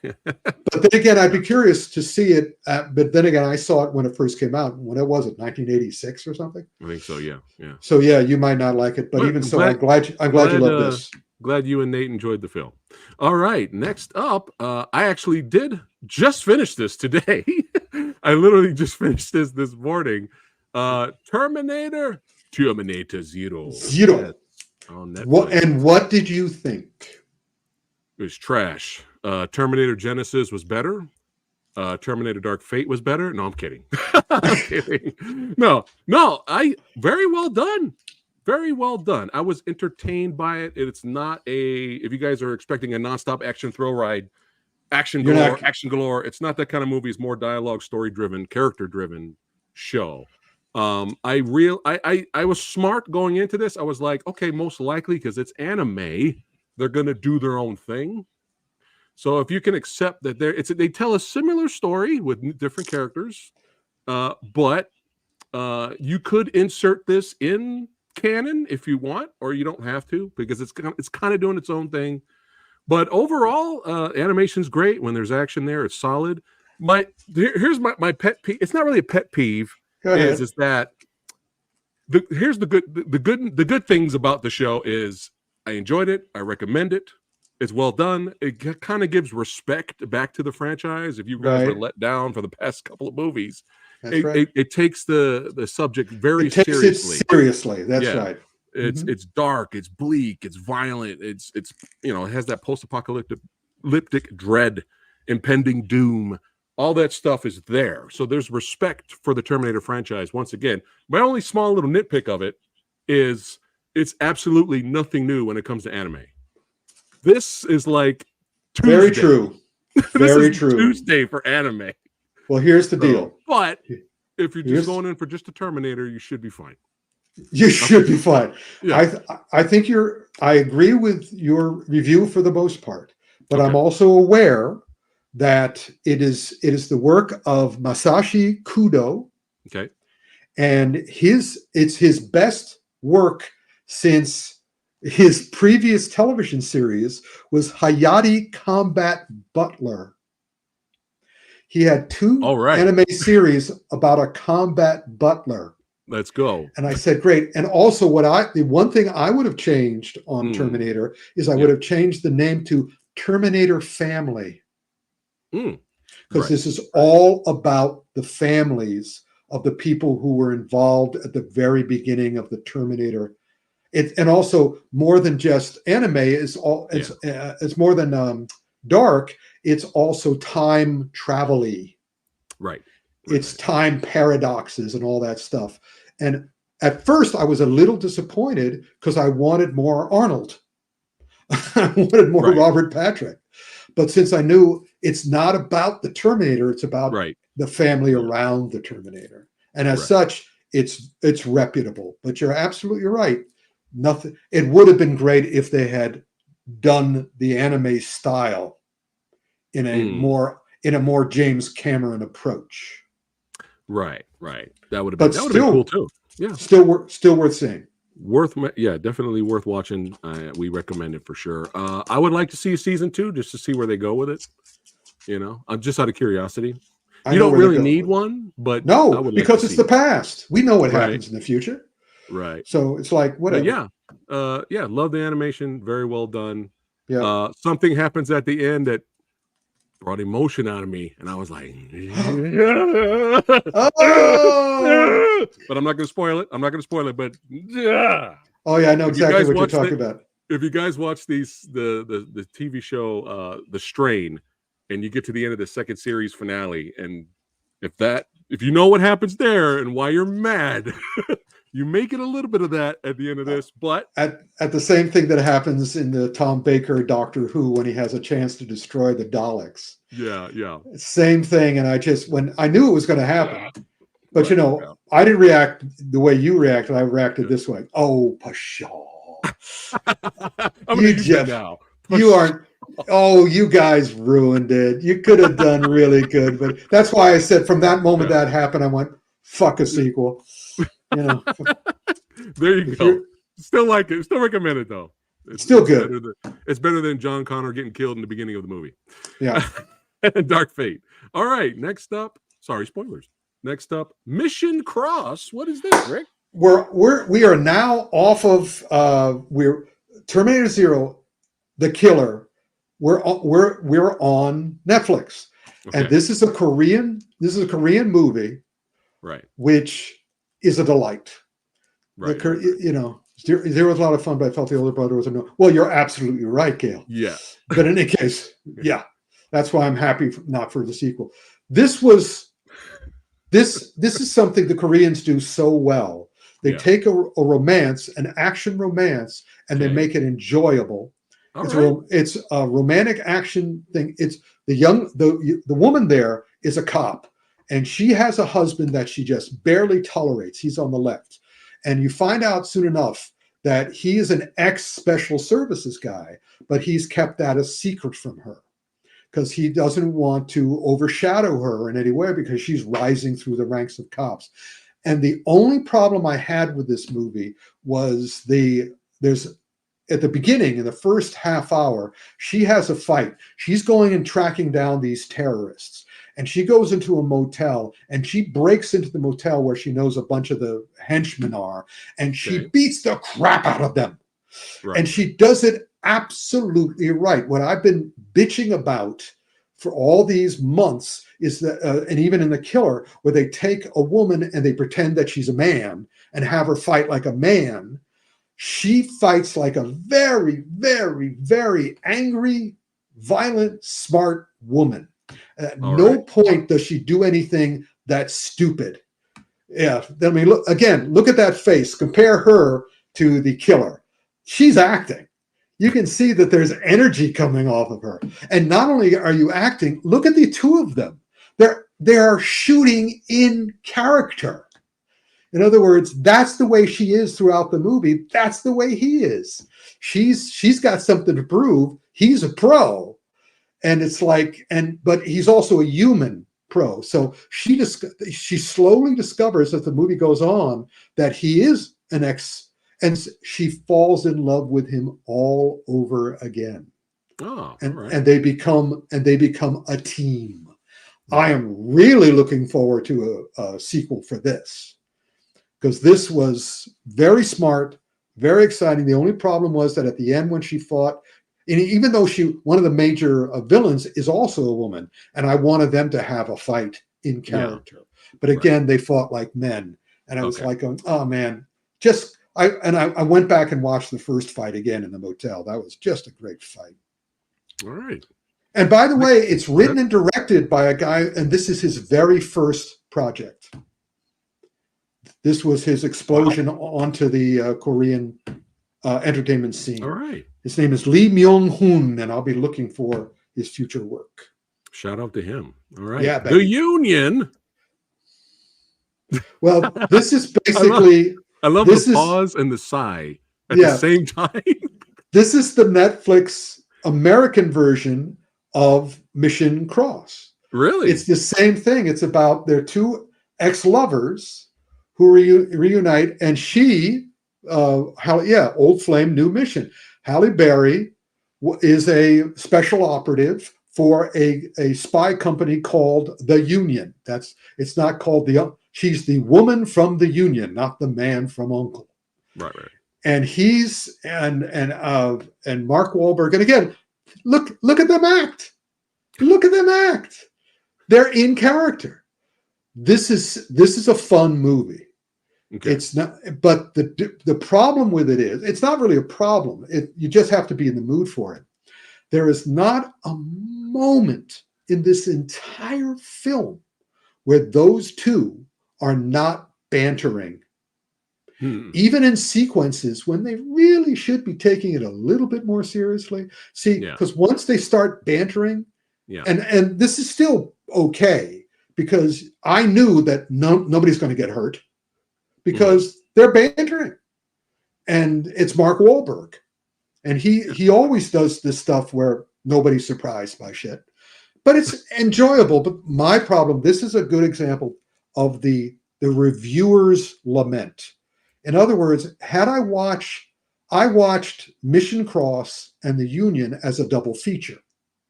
[SPEAKER 2] Yeah. But then again, I'd be curious to see it. But then again, I saw it when it first came out. When it was it, 1986 or something?
[SPEAKER 3] I think so. Yeah.
[SPEAKER 2] So yeah, you might not like it, but even so, I'm glad you love this.
[SPEAKER 3] Glad you and Nate enjoyed the film. All right, next up, I actually did just finish this today. I literally just finished this morning. Terminator Zero.
[SPEAKER 2] Zero. On Netflix. What did you think?
[SPEAKER 3] It was trash. Terminator Genesis was better. Terminator Dark Fate was better. No, I'm kidding. I'm kidding. No, very well done. Very well done. I was entertained by it. It's not if you guys are expecting a nonstop action thrill ride, action galore. It's not that kind of movie. It's more dialogue, story driven, character driven show. I was smart going into this. I was like, okay, most likely because it's anime, they're gonna do their own thing. So if you can accept that they tell a similar story with different characters, but you could insert this in canon if you want, or you don't have to, because it's kind of doing its own thing. But overall, animation's great. When there's action there, it's solid. Here's my pet peeve. It's not really a pet peeve. Is that here's the good things about the show is I enjoyed it. I recommend it. It's well done. It kind of gives respect back to the franchise. If you guys were let down for the past couple of movies, it takes the subject very seriously.
[SPEAKER 2] That's right.
[SPEAKER 3] It's dark. It's bleak. It's violent. It's it has that post-apocalyptic dread, impending doom. All that stuff is there. So there's respect for the Terminator franchise. Once again, my only small little nitpick of it is it's absolutely nothing new when it comes to anime. This is like Tuesday.
[SPEAKER 2] Very true. Very true.
[SPEAKER 3] Tuesday for anime.
[SPEAKER 2] Well, here's the deal.
[SPEAKER 3] But if you're just going in for just a Terminator, you should be fine.
[SPEAKER 2] You should be fine.
[SPEAKER 3] Yeah.
[SPEAKER 2] I think I agree with your review for the most part, but I'm also aware that it is the work of Masashi Kudo.
[SPEAKER 3] Okay.
[SPEAKER 2] And it's his best work since his previous television series was Hayate Combat Butler. He had two anime series about a combat butler.
[SPEAKER 3] Let's go.
[SPEAKER 2] And I said, great. And also the one thing I would have changed on Terminator is I would have changed the name to Terminator Family. Because this is all about the families of the people who were involved at the very beginning of the Terminator. And also more than just anime it's more than dark. It's also time travel-y.
[SPEAKER 3] Right.
[SPEAKER 2] It's time paradoxes and all that stuff. And at first I was a little disappointed because I wanted more Arnold. I wanted more Robert Patrick. But since I knew it's not about the Terminator, it's about the family around the Terminator. And as such, it's reputable. But you're absolutely right. Nothing. It would have been great if they had done the anime style in a more James Cameron approach.
[SPEAKER 3] Right. That would have been cool too. Yeah.
[SPEAKER 2] Still worth seeing.
[SPEAKER 3] Definitely worth watching. We recommend it for sure. I would like to see a season 2 just to see where they go with it. I'm just out of curiosity.
[SPEAKER 2] I
[SPEAKER 3] You
[SPEAKER 2] know
[SPEAKER 3] don't
[SPEAKER 2] where they're
[SPEAKER 3] really
[SPEAKER 2] going
[SPEAKER 3] need
[SPEAKER 2] with it.
[SPEAKER 3] one, but I
[SPEAKER 2] No,
[SPEAKER 3] would like to
[SPEAKER 2] because it's
[SPEAKER 3] see
[SPEAKER 2] the
[SPEAKER 3] it.
[SPEAKER 2] past. We know what
[SPEAKER 3] Right.
[SPEAKER 2] happens in the future.
[SPEAKER 3] Right.
[SPEAKER 2] So it's like,
[SPEAKER 3] But
[SPEAKER 2] whatever.
[SPEAKER 3] love the animation. Very well done.
[SPEAKER 2] Yeah.
[SPEAKER 3] Something happens at the end that brought emotion out of me, and I was like,
[SPEAKER 2] Oh!
[SPEAKER 3] but I'm not going to spoil it. But yeah.
[SPEAKER 2] Oh, yeah, I know
[SPEAKER 3] If you
[SPEAKER 2] exactly
[SPEAKER 3] guys
[SPEAKER 2] what you're
[SPEAKER 3] watch
[SPEAKER 2] talking about.
[SPEAKER 3] If you guys watch the TV show The Strain, and you get to the end of the second series finale, and if you know what happens there and why you're mad, you may get a little bit of that at the end of this. But
[SPEAKER 2] At the same thing that happens in the Tom Baker Doctor Who when he has a chance to destroy the Daleks.
[SPEAKER 3] yeah.
[SPEAKER 2] Same thing. And when I knew it was going to happen, but
[SPEAKER 3] Right,
[SPEAKER 2] I didn't react the way you reacted. I reacted this way. Oh, pshaw.
[SPEAKER 3] I'm going to use that now.
[SPEAKER 2] You aren't. Oh, you guys ruined it. You could have done really good, but that's why I said from that moment that happened, I went, "Fuck a sequel."
[SPEAKER 3] There you go. Still like it. Still recommend it though. It's
[SPEAKER 2] still good.
[SPEAKER 3] It's better than John Connor getting killed in the beginning of the movie.
[SPEAKER 2] Yeah.
[SPEAKER 3] Dark Fate. All right. Next up. Sorry, spoilers. Next up, Mission Cross. What is this, Rick?
[SPEAKER 2] We are now off of we're Terminator Zero, The Killer. We're on Netflix, and this is a Korean movie,
[SPEAKER 3] right?
[SPEAKER 2] Which is a delight.
[SPEAKER 3] Right.
[SPEAKER 2] There was a lot of fun, but I felt the older brother was a no. Well, you're absolutely right, Gail.
[SPEAKER 3] Yeah.
[SPEAKER 2] But in any case, yeah, that's why I'm happy not for the sequel. This is something the Koreans do so well. They take a romance, an action romance, and they make it enjoyable. It's a romantic action thing. It's the woman there is a cop, and she has a husband that she just barely tolerates. He's on the left. And you find out soon enough that he is an ex-special services guy, but he's kept that a secret from her because he doesn't want to overshadow her in any way because she's rising through the ranks of cops. And the only problem I had with this movie was at the beginning, in the first half hour, she has a fight. She's going and tracking down these terrorists. And she goes into a motel and she breaks into the motel where she knows a bunch of the henchmen are. And she beats the crap out of them. Right. And she does it absolutely right. What I've been bitching about for all these months is that, and even in The Killer, where they take a woman and they pretend that she's a man and have her fight like a man. She fights like a very, very, very angry, violent, smart woman. At no point does she do anything that's stupid. Yeah. I mean, look at that face. Compare her to the killer. She's acting. You can see that there's energy coming off of her. And not only are you acting, look at the two of them. They are shooting in character. In other words, that's the way she is throughout the movie. That's the way he is. She's got something to prove. He's a pro. And it's like, but he's also a human pro. So she slowly discovers as the movie goes on that he is an ex, and she falls in love with him all over again.
[SPEAKER 3] Oh,
[SPEAKER 2] and they become a team. I am really looking forward to a sequel for this because this was very smart, very exciting. The only problem was that at the end when she fought. And even though one of the major villains is also a woman, and I wanted them to have a fight in character, but again, they fought like men, and I was like, "Oh man!" I went back and watched the first fight again in the motel. That was just a great fight.
[SPEAKER 3] All right.
[SPEAKER 2] And by the way, it's written and directed by a guy, and this is his very first project. This was his explosion onto the Korean entertainment scene.
[SPEAKER 3] All right.
[SPEAKER 2] His name is Lee Myung-hoon, and I'll be looking for his future work.
[SPEAKER 3] Shout out to him. All right.
[SPEAKER 2] Yeah,
[SPEAKER 3] The Union.
[SPEAKER 2] Well, this is basically...
[SPEAKER 3] I love the pause and the sigh at the same time.
[SPEAKER 2] This is the Netflix American version of Mission Cross.
[SPEAKER 3] Really?
[SPEAKER 2] It's the same thing. It's about their two ex-lovers who reunite, and she Old Flame, New Mission. Halle Berry is a special operative for a spy company called the Union. It's not called she's the woman from the Union, not the man from Uncle.
[SPEAKER 3] Right.
[SPEAKER 2] And he's and Mark Wahlberg. And again, look at them act. Look at them act. They're in character. This is a fun movie.
[SPEAKER 3] Okay.
[SPEAKER 2] It's not, but the problem with it is it's not really a problem. You just have to be in the mood for it. There is not a moment in this entire film where those two are not bantering. Even in sequences when they really should be taking it a little bit more seriously. See, because once they start bantering, and this is still okay, because I knew that nobody's going to get hurt because they're bantering. And it's Mark Wahlberg. And he always does this stuff where nobody's surprised by shit. But it's enjoyable. But my problem, this is a good example of the reviewer's lament. In other words, I watched Mission Cross and the Union as a double feature.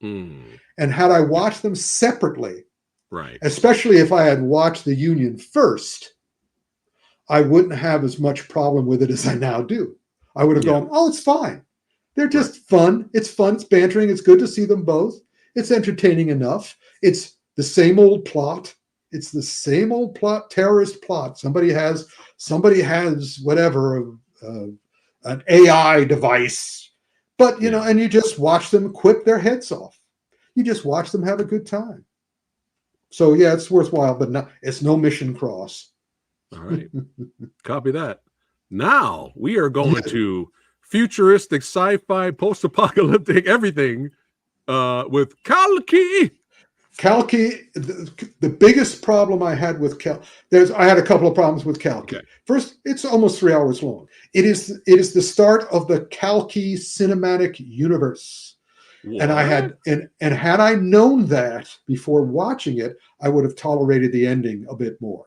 [SPEAKER 2] And had I watched them separately,
[SPEAKER 3] right,
[SPEAKER 2] especially if I had watched the Union first, I wouldn't have as much problem with it as I now do. I would have gone, oh, it's fine. They're just fun. It's fun. It's bantering. It's good to see them both. It's entertaining enough. It's the same old plot. It's the same old plot, terrorist plot. Somebody has whatever, an AI device, but and you just watch them quip their heads off. You just watch them have a good time. So it's worthwhile, but it's no Mission Cross.
[SPEAKER 3] All right, copy that. Now we are going to futuristic, sci-fi, post-apocalyptic, everything with Kalki.
[SPEAKER 2] Kalki, the biggest problem I had with I had a couple of problems with Kalki.
[SPEAKER 3] Okay.
[SPEAKER 2] First, it's almost 3 hours long. It is the start of the Kalki cinematic universe.
[SPEAKER 3] What?
[SPEAKER 2] And had I known that before watching it, I would have tolerated the ending a bit more.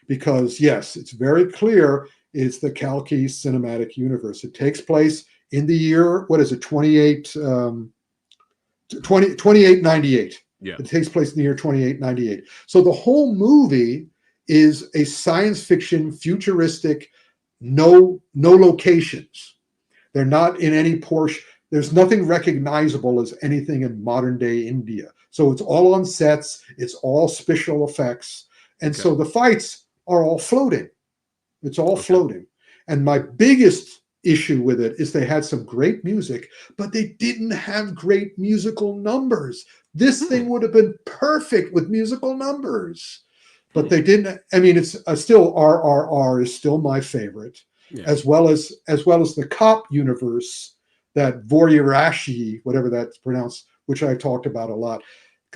[SPEAKER 2] Because yes, it's very clear it's the Kalki cinematic universe. It takes place in the year, what is it, 2898.
[SPEAKER 3] Yeah.
[SPEAKER 2] It takes place in the year 2898. So the whole movie is a science fiction, futuristic, no locations. They're not in any portion. There's nothing recognizable as anything in modern day India. So it's all on sets. It's all special effects. And so the fights are all floating. It's all floating. And my biggest issue with it is they had some great music, but they didn't have great musical numbers. This thing would have been perfect with musical numbers, but they didn't. I mean, it's still RRR is still my favorite, as well as the cop universe, that Voryarashi, whatever that's pronounced, which I talked about a lot.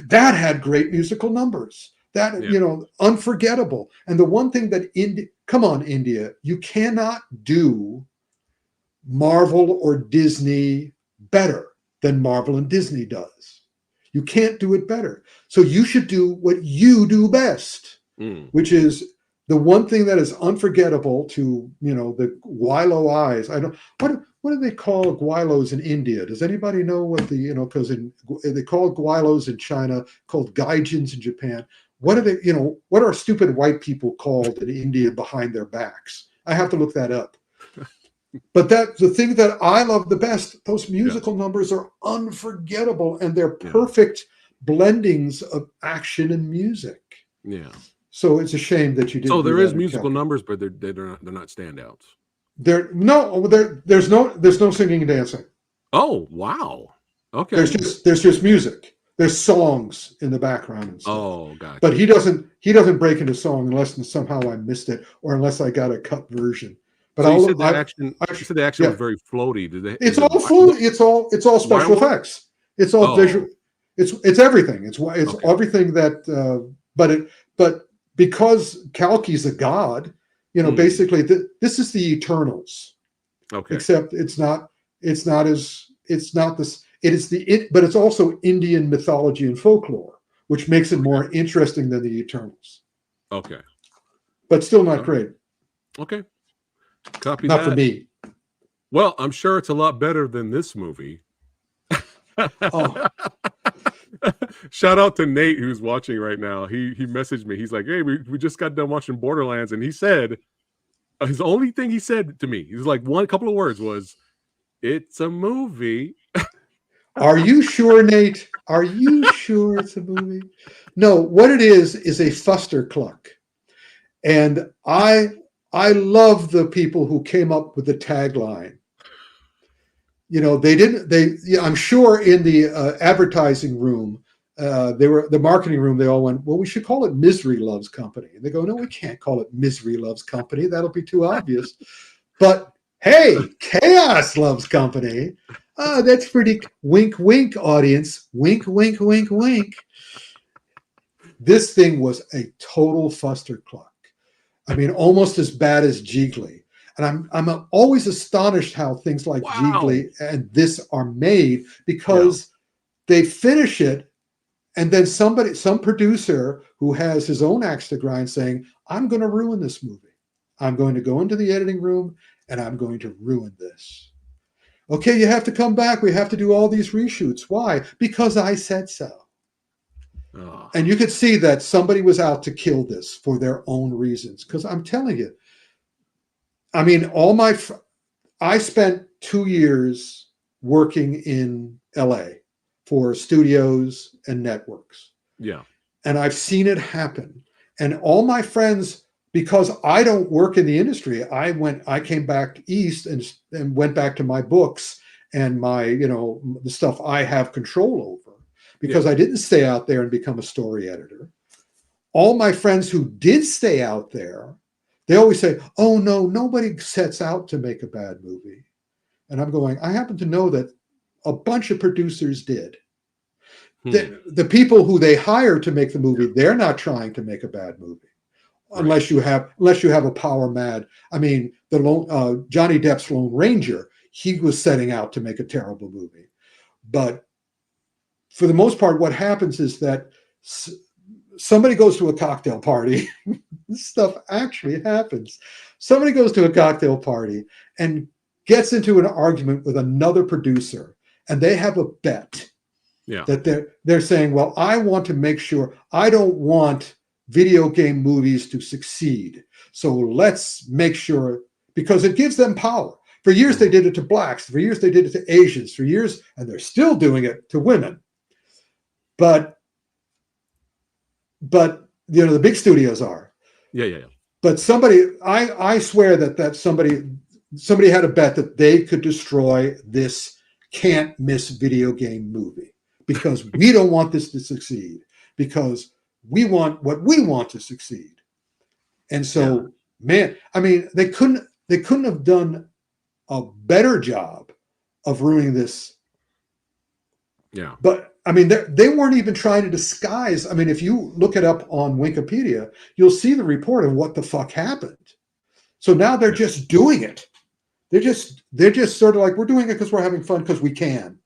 [SPEAKER 2] That had great musical numbers. That unforgettable. And the one thing that come on, India, you cannot do Marvel or Disney better than Marvel and Disney does. You can't do it better. So you should do what you do best, which is the one thing that is unforgettable to, the Guilo eyes. I don't, what do they call Guilos in India? Does anybody know what because they call Guilos in China, called Gaijins in Japan. What are they, what are stupid white people called in India behind their backs? I have to look that up. But that's the thing that I love the best. Those musical numbers are unforgettable, and they're perfect blendings of action and music.
[SPEAKER 3] Yeah.
[SPEAKER 2] So it's a shame that you didn't.
[SPEAKER 3] So there is musical numbers, but they're not standouts. There's
[SPEAKER 2] no singing and dancing.
[SPEAKER 3] Oh wow. Okay.
[SPEAKER 2] There's just music. There's songs in the background and stuff.
[SPEAKER 3] Oh, gotcha.
[SPEAKER 2] But he doesn't break into song unless somehow I missed it or unless I got a cut version. But
[SPEAKER 3] so you said the action was very floaty.
[SPEAKER 2] It's all floaty. It's all special effects. It's all visual. It's everything. It's everything that. But because Kalki's a god, basically this is the Eternals.
[SPEAKER 3] Okay.
[SPEAKER 2] Except but it's also Indian mythology and folklore, which makes it more interesting than the Eternals.
[SPEAKER 3] Okay.
[SPEAKER 2] But still not great.
[SPEAKER 3] Okay. Copy
[SPEAKER 2] Not
[SPEAKER 3] that.
[SPEAKER 2] for me.
[SPEAKER 3] Well, I'm sure it's a lot better than this movie.
[SPEAKER 2] Oh.
[SPEAKER 3] Shout out to Nate who's watching right now. He messaged me. He's like, "Hey, we just got done watching Borderlands," and he said his only thing he said to me, he was like, one couple of words was, "It's a movie."
[SPEAKER 2] Are you sure, Nate? Are you sure it's a movie? No, what it is a fuster cluck. And I love the people who came up with the tagline. You know, I'm sure in the advertising room, the marketing room, they all went, well, we should call it Misery Loves Company. And they go, no, we can't call it Misery Loves Company. That'll be too obvious. But hey, Chaos Loves Company. That's pretty wink, wink, audience. Wink, wink, wink, wink. This thing was a total fuster cluck. I mean, almost as bad as Jiggly. And I'm always astonished how things like Jiggly and this are made, because they finish it and then some producer who has his own axe to grind saying, I'm going to ruin this movie. I'm going to go into the editing room and I'm going to ruin this. Okay, you have to come back. We have to do all these reshoots. Why? Because I said so. Oh. And you could see that somebody was out to kill this for their own reasons. Because I'm telling you, I mean, I spent 2 years working in LA for studios and networks.
[SPEAKER 3] Yeah.
[SPEAKER 2] And I've seen it happen. And all my friends, because I don't work in the industry, I came back east and went back to my books and my, the stuff I have control over, because I didn't stay out there and become a story editor. All my friends who did stay out there, they always say, oh no, nobody sets out to make a bad movie. And I'm going, I happen to know that a bunch of producers did. The people who they hire to make the movie, they're not trying to make a bad movie. Unless you have a power mad. I mean, Johnny Depp's Lone Ranger, he was setting out to make a terrible movie. But for the most part, what happens is that somebody goes to a cocktail party. This stuff actually happens. Somebody goes to a cocktail party and gets into an argument with another producer, and they have a bet. Yeah. That they're saying, well, I want to make sure, I don't want video game movies to succeed. So let's make sure, because it gives them power. For years, they did it to blacks. For years, they did it to Asians. For years, and they're still doing it to women. But the big studios are.
[SPEAKER 3] Yeah.
[SPEAKER 2] But I swear that somebody had a bet that they could destroy this can't miss video game movie, because we don't want this to succeed, because we want what we want to succeed. And so, man, I mean, they couldn't have done a better job of ruining this.
[SPEAKER 3] Yeah.
[SPEAKER 2] But I mean, they weren't even trying to disguise. I mean, if you look it up on Wikipedia, you'll see the report of what the fuck happened. So now they're just doing it. They're just sort of like, we're doing it because we're having fun because we can.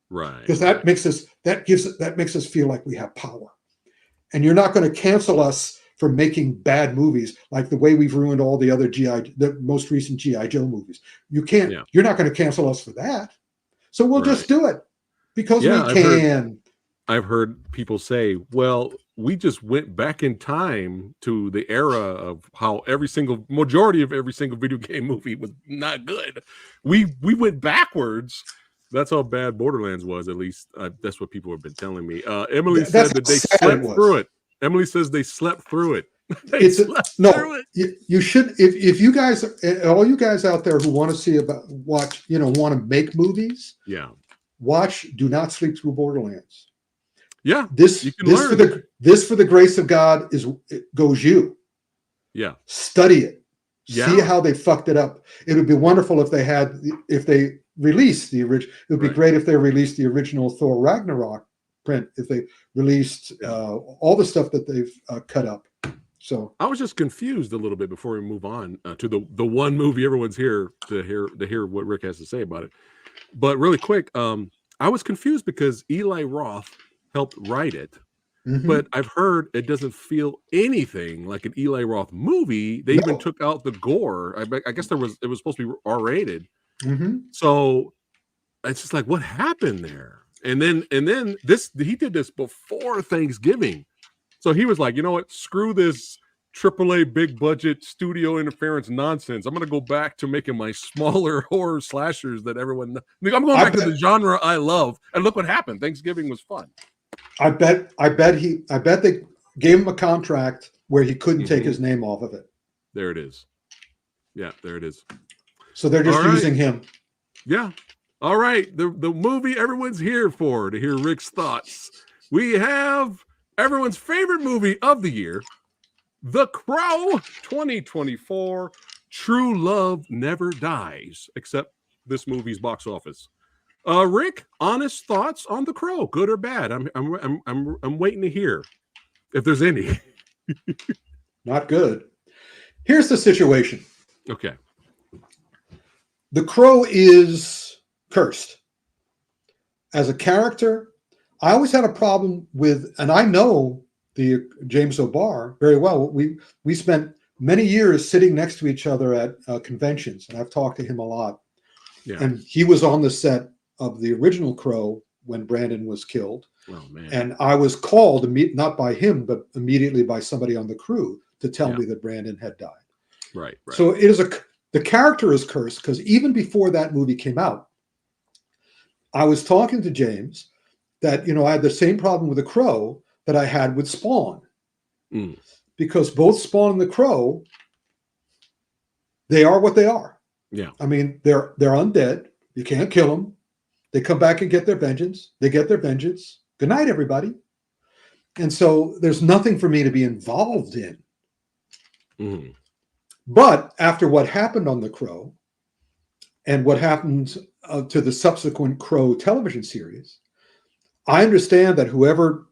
[SPEAKER 3] Right.
[SPEAKER 2] Because that makes us feel like we have power. And you're not going to cancel us for making bad movies like the way we've ruined all the other the most recent G.I. Joe movies. You can't. Yeah. You're not going to cancel us for that. So we'll just do it because we can.
[SPEAKER 3] I've heard people say, well, we just went back in time to the era of how majority of every single video game movie was not good. We went backwards. That's how bad Borderlands was, at least. That's what people have been telling me. Emily said that they slept through it. Emily says they slept through it.
[SPEAKER 2] You should, if you guys, all you guys out there who want to want to make movies, watch Do Not Sleep Through Borderlands.
[SPEAKER 3] Yeah,
[SPEAKER 2] this for the grace of God goes you.
[SPEAKER 3] Yeah,
[SPEAKER 2] study it. Yeah. See how they fucked it up. It would be wonderful if they released the original. It would be great if they released the original Thor Ragnarok print. If they released all the stuff that they've cut up. So
[SPEAKER 3] I was just confused a little bit before we move on to the one movie everyone's here to hear what Rick has to say about it. But really quick, I was confused because Eli Roth helped write it, but I've heard it doesn't feel anything like an Eli Roth movie. They even took out the gore. I guess it was supposed to be R-rated. So it's just like, what happened there? And then he did this before Thanksgiving. So he was like, you know what? Screw this AAA big budget studio interference nonsense. I'm going to go back to making my smaller horror slashers that everyone. I'm going back to the genre I love. And look what happened. Thanksgiving was fun.
[SPEAKER 2] I bet they gave him a contract where he couldn't take his name off of it.
[SPEAKER 3] There it is. Yeah, there it is.
[SPEAKER 2] So they're just using him.
[SPEAKER 3] Yeah. All right. The movie everyone's here for, to hear Rick's thoughts. We have everyone's favorite movie of the year, The Crow 2024. True Love Never Dies, except this movie's box office. Rick, honest thoughts on The Crow, good or bad? I'm waiting to hear if there's any.
[SPEAKER 2] Not good. Here's the situation.
[SPEAKER 3] Okay.
[SPEAKER 2] The Crow is cursed. As a character, I always had a problem with, and I know the James O'Barr very well. We spent many years sitting next to each other at conventions, and I've talked to him a lot.
[SPEAKER 3] Yeah.
[SPEAKER 2] And he was on the set of the original Crow when Brandon was killed.
[SPEAKER 3] Oh, man.
[SPEAKER 2] And I was called, not by him, but immediately by somebody on the crew to tell me that Brandon had died.
[SPEAKER 3] Right.
[SPEAKER 2] So it is the character is cursed, because even before that movie came out, I was talking to James that, I had the same problem with The Crow that I had with Spawn. Because both Spawn and The Crow, they are what they are.
[SPEAKER 3] Yeah.
[SPEAKER 2] I mean, they're undead. You can't kill them. They come back and get their vengeance. They get their vengeance. Good night, everybody. And so there's nothing for me to be involved in. But after what happened on The Crow and what happened to the subsequent Crow television series, I understand that whoever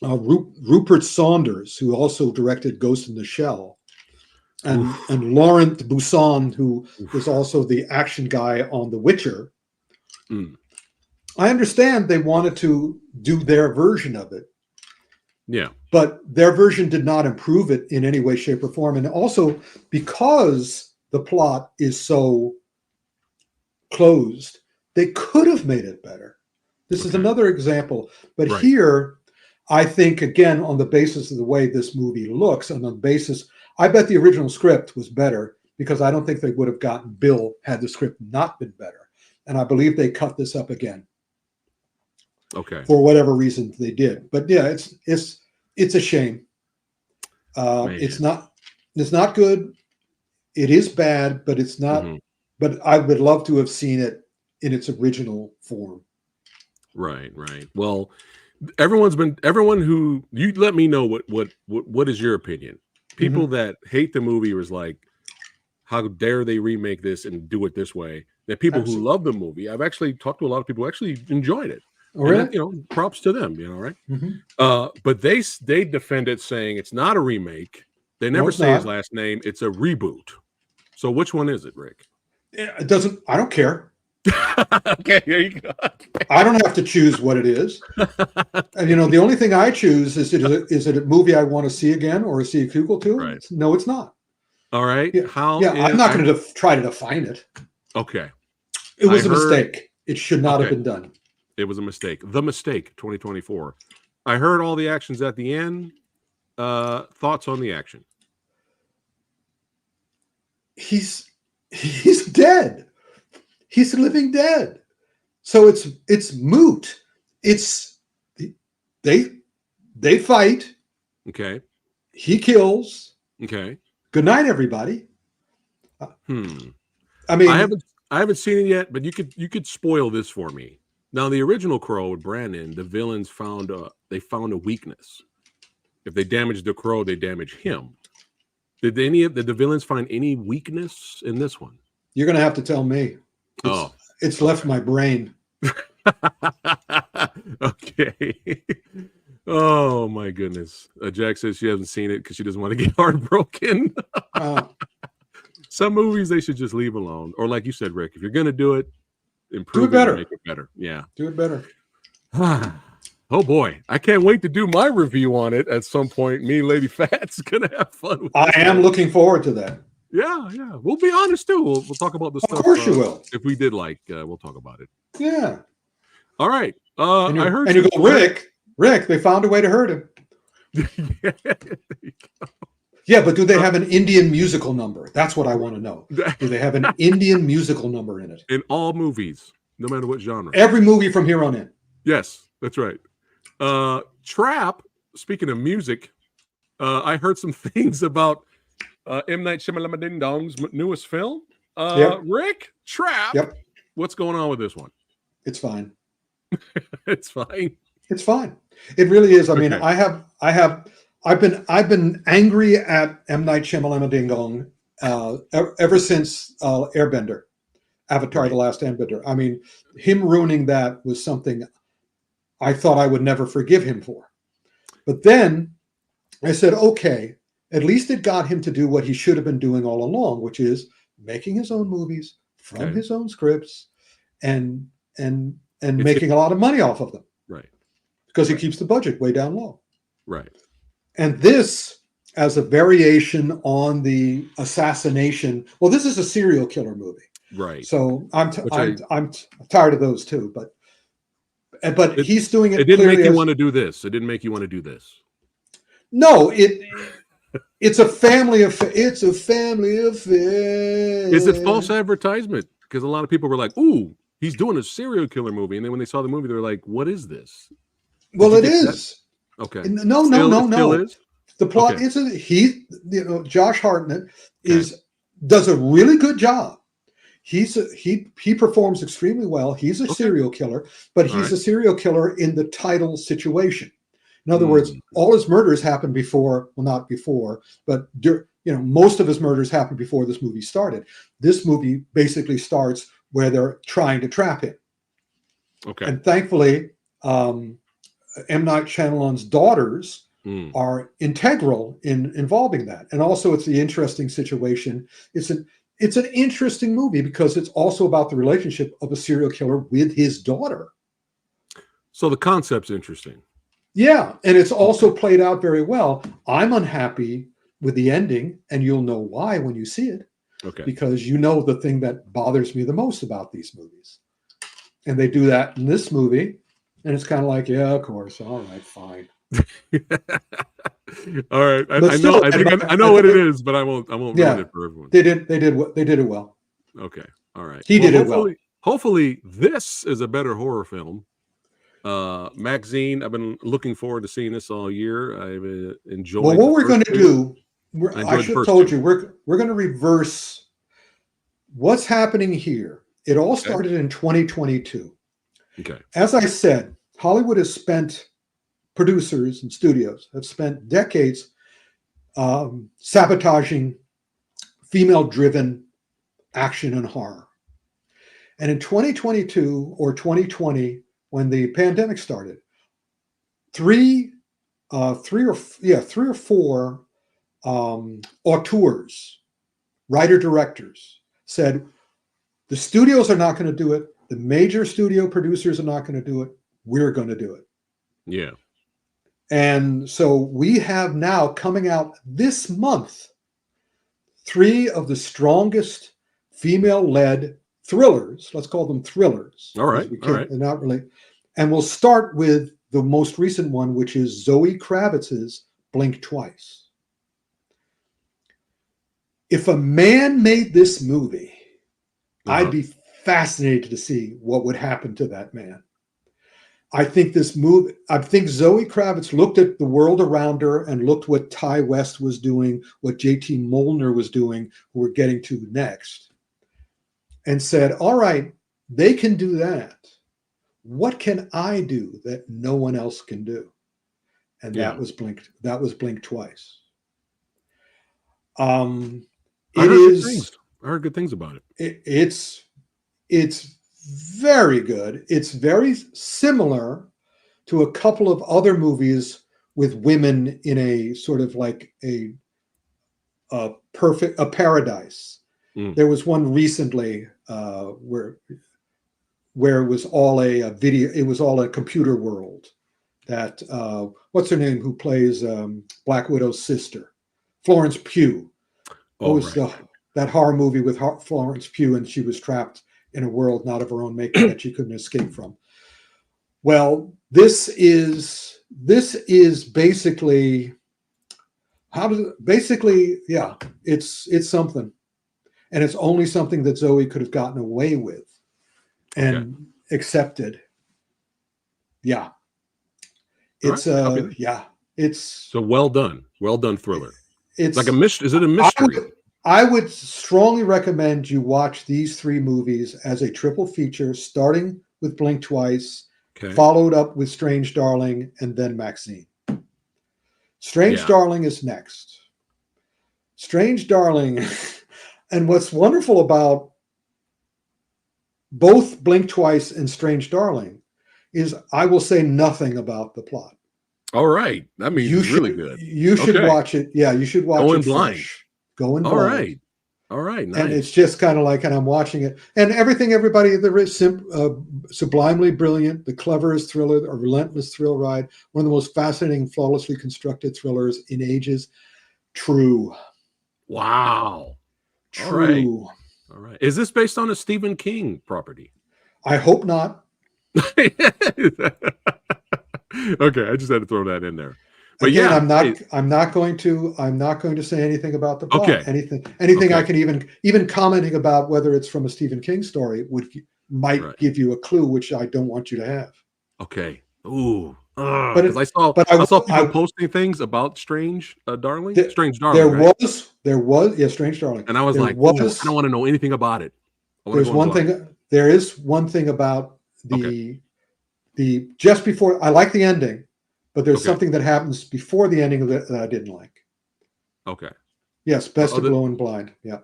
[SPEAKER 2] Rupert Saunders, who also directed Ghost in the Shell, and Laurent Bousson, who was also the action guy on The Witcher, I understand they wanted to do their version of it.
[SPEAKER 3] Yeah.
[SPEAKER 2] But their version did not improve it in any way, shape, or form. And also, because the plot is so closed, they could have made it better. This is another example. But here, I think, again, on the basis of the way this movie looks, and on the basis, I bet the original script was better, because I don't think they would have gotten Bill had the script not been better. And I believe they cut this up again.
[SPEAKER 3] Okay.
[SPEAKER 2] For whatever reason they did. But yeah, it's a shame. It's not good. It is bad, but it's not. But I would love to have seen it in its original form. Right.
[SPEAKER 3] Well, everyone who, you let me know what is your opinion. People that hate the movie was like, how dare they remake this and do it this way? The people who love the movie, I've actually talked to a lot of people who actually enjoyed it.
[SPEAKER 2] Oh, really?
[SPEAKER 3] And, props to them, right? But they defend it, saying it's not a remake. They never say his last name. It's a reboot. So which one is it, Rick?
[SPEAKER 2] It doesn't. I don't care.
[SPEAKER 3] Okay, there you go.
[SPEAKER 2] I don't have to choose what it is. And the only thing I choose is it a movie I want to see again or a sequel to?
[SPEAKER 3] Right.
[SPEAKER 2] No, it's not.
[SPEAKER 3] All right.
[SPEAKER 2] I'm not going to try to define it.
[SPEAKER 3] Okay.
[SPEAKER 2] It was a mistake. It should not have been done.
[SPEAKER 3] It was a mistake. The Mistake 2024. I heard all the actions at the end. Thoughts on the action?
[SPEAKER 2] He's dead. He's living dead. So it's moot. It's they fight.
[SPEAKER 3] Okay.
[SPEAKER 2] He kills.
[SPEAKER 3] Okay.
[SPEAKER 2] Good night, everybody.
[SPEAKER 3] I mean, I haven't seen it yet, but you could spoil this for me. Now, the original Crow with Brandon, the villains found a weakness. If they damage the Crow, they damage him. Did the villains find any weakness in this one?
[SPEAKER 2] You're going to have to tell me. It's left my brain.
[SPEAKER 3] Okay. Oh my goodness. Jack says she hasn't seen it because she doesn't want to get heartbroken. Some movies they should just leave alone. Or like you said, Rick, if you're going to do it, improve it better. Make it better. Yeah.
[SPEAKER 2] Do it better.
[SPEAKER 3] Oh boy, I can't wait to do my review on it at some point. Me and Lady Phat's gonna have fun with
[SPEAKER 2] I am looking forward to that.
[SPEAKER 3] Yeah. We'll be honest too. We'll talk about the
[SPEAKER 2] Of
[SPEAKER 3] stuff.
[SPEAKER 2] course you will.
[SPEAKER 3] If we did like, we'll talk about it.
[SPEAKER 2] Yeah.
[SPEAKER 3] All right.
[SPEAKER 2] And
[SPEAKER 3] I heard
[SPEAKER 2] you go, Rick, they found a way to hurt him. Yeah, but do they have an Indian musical number? That's what I want to know. Do they have an Indian musical number in it?
[SPEAKER 3] In all movies, no matter what genre.
[SPEAKER 2] Every movie from here on in.
[SPEAKER 3] Yes, that's right. Trap, speaking of music, I heard some things about M. Night Shyamalan Ding Dong's newest film. Rick, Trap.
[SPEAKER 2] Yep.
[SPEAKER 3] What's going on with this one?
[SPEAKER 2] It's fine.
[SPEAKER 3] It's fine.
[SPEAKER 2] It's fine. It really is. I mean, I've been angry at M. Night Shyamalan Ding Dong ever since Airbender, Avatar: The Last Airbender. I mean, him ruining that was something I thought I would never forgive him for. But then I said, okay, at least it got him to do what he should have been doing all along, which is making his own movies from his own scripts and making a lot of money off of them.
[SPEAKER 3] Right.
[SPEAKER 2] Because he keeps the budget way down low.
[SPEAKER 3] Right.
[SPEAKER 2] And this, as a variation on the assassination, well, this is a serial killer movie.
[SPEAKER 3] Right.
[SPEAKER 2] So I'm tired of those too, but he's doing it.
[SPEAKER 3] It didn't make you want to do this. It didn't make you want to do this.
[SPEAKER 2] No, it's a family affair. It's a family affair.
[SPEAKER 3] Is it false advertisement? Because a lot of people were like, "Ooh, he's doing a serial killer movie," and then when they saw the movie, they're like, "What is this?"
[SPEAKER 2] Well, it is.
[SPEAKER 3] That? Okay.
[SPEAKER 2] No.
[SPEAKER 3] Still is?
[SPEAKER 2] The plot is Josh Hartnett does a really good job. He performs extremely well. He's a serial killer, but he's a serial killer in the title situation. In other words, all his murders happened before. Well, not before, but most of his murders happened before this movie started. This movie basically starts where they're trying to trap him.
[SPEAKER 3] Okay.
[SPEAKER 2] And thankfully, M. Night Shyamalan's daughters are integral in involving that. And also, it's the interesting situation. It's an interesting movie because it's also about the relationship of a serial killer with his daughter.
[SPEAKER 3] So the concept's interesting.
[SPEAKER 2] Yeah, and it's also played out very well. I'm unhappy with the ending, and you'll know why when you see it.
[SPEAKER 3] Okay. Because
[SPEAKER 2] the thing that bothers me the most about these movies. And they do that in this movie, and it's kind of like, yeah, of course. All right, fine.
[SPEAKER 3] All right. I know what it is, but I won't ruin it for everyone.
[SPEAKER 2] They did it well.
[SPEAKER 3] Okay. All right.
[SPEAKER 2] He did it well.
[SPEAKER 3] Hopefully this is a better horror film. Maxxxine, I've been looking forward to seeing this all year. I've enjoyed.
[SPEAKER 2] Well, what we're going to do, I should have told you, we're going to reverse what's happening here. It all started in 2022.
[SPEAKER 3] Okay.
[SPEAKER 2] As I said, Hollywood has spent, producers and studios have spent decades sabotaging female-driven action and horror. And in 2022 or 2020, when the pandemic started, three or four auteurs, writer-directors, said, the studios are not going to do it. The major studio producers are not going to do it. We're going to do it.
[SPEAKER 3] Yeah.
[SPEAKER 2] And so we have now coming out this month, 3 of the strongest female-led thrillers. Let's call them thrillers.
[SPEAKER 3] All right.
[SPEAKER 2] They're not really. And we'll start with the most recent one, which is Zoe Kravitz's Blink Twice. If a man made this movie, I'd be fascinated to see what would happen to that man. I think Zoe Kravitz looked at the world around her and looked what Ty West was doing, what JT Molnar was doing, who we're getting to next, and said, all right, they can do that. What can I do that no one else can do? And that was Blink Twice. I
[SPEAKER 3] heard good things about it.
[SPEAKER 2] It's very good. It's very similar to a couple of other movies with women in a sort of like a paradise. There was one recently where it was all a video. It was all a computer world, that what's her name, who plays Black Widow's sister, Florence Pugh. That horror movie with Florence Pugh, and she was trapped in a world not of her own making that she couldn't escape from. Well, this is basically it's something, and it's only something that Zoe could have gotten away with and accepted. Yeah, it's it's
[SPEAKER 3] so well done thriller.
[SPEAKER 2] It's
[SPEAKER 3] like a mystery. Is it a mystery?
[SPEAKER 2] I would strongly recommend you watch these 3 movies as a triple feature, starting with Blink Twice, followed up with Strange Darling, and then Maxxxine. Strange Darling is next. Strange Darling, and what's wonderful about both Blink Twice and Strange Darling is I will say nothing about the plot.
[SPEAKER 3] All right. That means it's really good.
[SPEAKER 2] You should watch it. Yeah, you should watch it
[SPEAKER 3] blind.
[SPEAKER 2] Going blind.
[SPEAKER 3] All right. Nice.
[SPEAKER 2] And it's just kind of like, and I'm watching it, and everybody, there is sublimely brilliant, the cleverest thriller, a relentless thrill ride, one of the most fascinating, flawlessly constructed thrillers in ages. True.
[SPEAKER 3] Wow.
[SPEAKER 2] True.
[SPEAKER 3] All right. Is this based on a Stephen King property?
[SPEAKER 2] I hope not.
[SPEAKER 3] Okay, I just had to throw that in there. But
[SPEAKER 2] again, I'm not going to say anything about the plot. Anything I can even commenting about whether it's from a Stephen King story might give you a clue, which I don't want you to have.
[SPEAKER 3] Okay. Ooh. Because I saw people posting things about Strange Darling. Strange Darling.
[SPEAKER 2] There was Strange Darling.
[SPEAKER 3] And I was like, I don't want to know anything about it.
[SPEAKER 2] There is one thing about the just before, I like the ending, but there's something that happens before the ending of it that I didn't like.
[SPEAKER 3] Okay.
[SPEAKER 2] Yes, best of Going Blind. Yeah.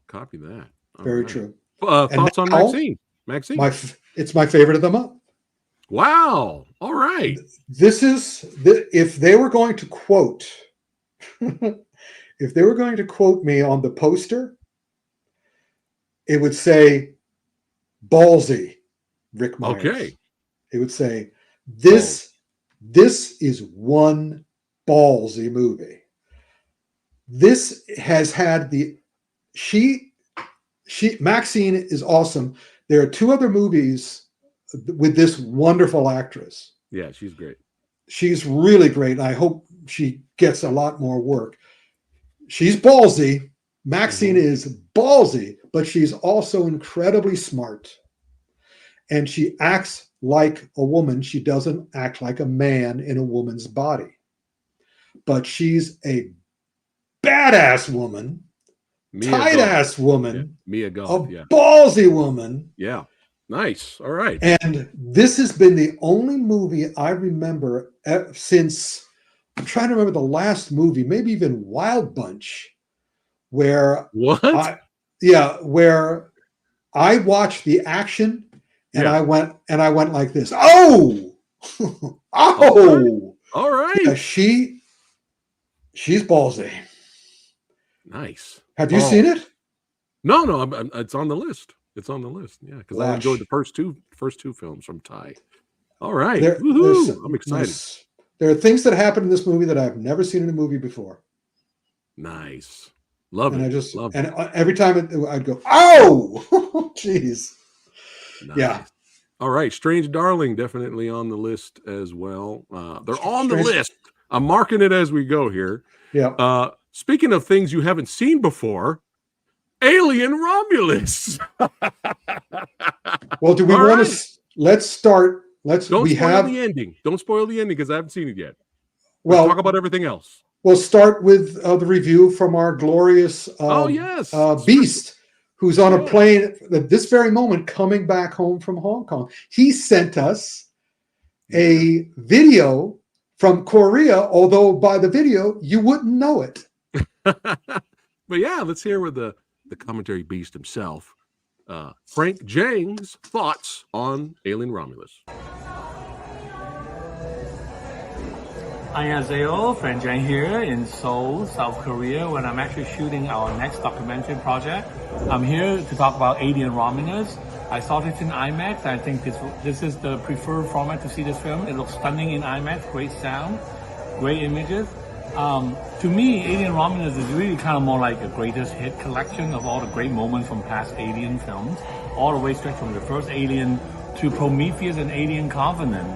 [SPEAKER 3] Copy that.
[SPEAKER 2] Very true.
[SPEAKER 3] Thoughts on Maxxxine?
[SPEAKER 2] It's my favorite of them up.
[SPEAKER 3] Wow. All right.
[SPEAKER 2] This is if they were going to quote me on the poster, it would say ballsy Rick Myers. Okay. It would say this is one ballsy movie. This has had Maxxxine is awesome. There are 2 other movies with this wonderful actress.
[SPEAKER 3] Yeah, she's great.
[SPEAKER 2] She's really great. And I hope she gets a lot more work. She's ballsy. Maxxxine is ballsy, but she's also incredibly smart. And she acts like a woman. She doesn't act like a man in a woman's body. But she's a badass woman, tight-ass woman, a ballsy woman.
[SPEAKER 3] Yeah. Nice. All right.
[SPEAKER 2] And this has been the only movie I remember since, I'm trying to remember the last movie, maybe even Wild Bunch, where where I watched the action and I went like this. Oh,
[SPEAKER 3] all right.
[SPEAKER 2] Yeah, she's ballsy.
[SPEAKER 3] Nice.
[SPEAKER 2] Have you seen it?
[SPEAKER 3] No, it's on the list. It's on the list. Yeah, because I enjoyed the first two films from Ty. All right. I'm excited.
[SPEAKER 2] There are things that happen in this movie that I've never seen in a movie before.
[SPEAKER 3] Nice. Love it.
[SPEAKER 2] And every time I'd go, oh, jeez.
[SPEAKER 3] Nice.
[SPEAKER 2] Yeah.
[SPEAKER 3] All right. Strange Darling, definitely on the list as well. They're on the list. I'm marking it as we go here.
[SPEAKER 2] Yeah.
[SPEAKER 3] Speaking of things you haven't seen before, Alien Romulus.
[SPEAKER 2] Well, do we want to? Let's start.
[SPEAKER 3] Don't spoil the ending. Don't spoil the ending because I haven't seen it yet.
[SPEAKER 2] Well,
[SPEAKER 3] talk about everything else.
[SPEAKER 2] We'll start with the review from our glorious Beast, who's on a plane at this very moment coming back home from Hong Kong. He sent us a video from Korea, although by the video you wouldn't know it.
[SPEAKER 3] But yeah, let's hear with the commentary beast himself, Frank Jang's thoughts on Alien Romulus.
[SPEAKER 1] 안녕하세요, Frank Jang here in Seoul, South Korea, when I'm actually shooting our next documentary project. I'm here to talk about Alien Romulus. I saw this in IMAX. I think this is the preferred format to see this film. It looks stunning in IMAX, great sound, great images. To me, Alien Romulus is really kind of more like a greatest hit collection of all the great moments from past Alien films, all the way straight from the first Alien to Prometheus and Alien Covenant.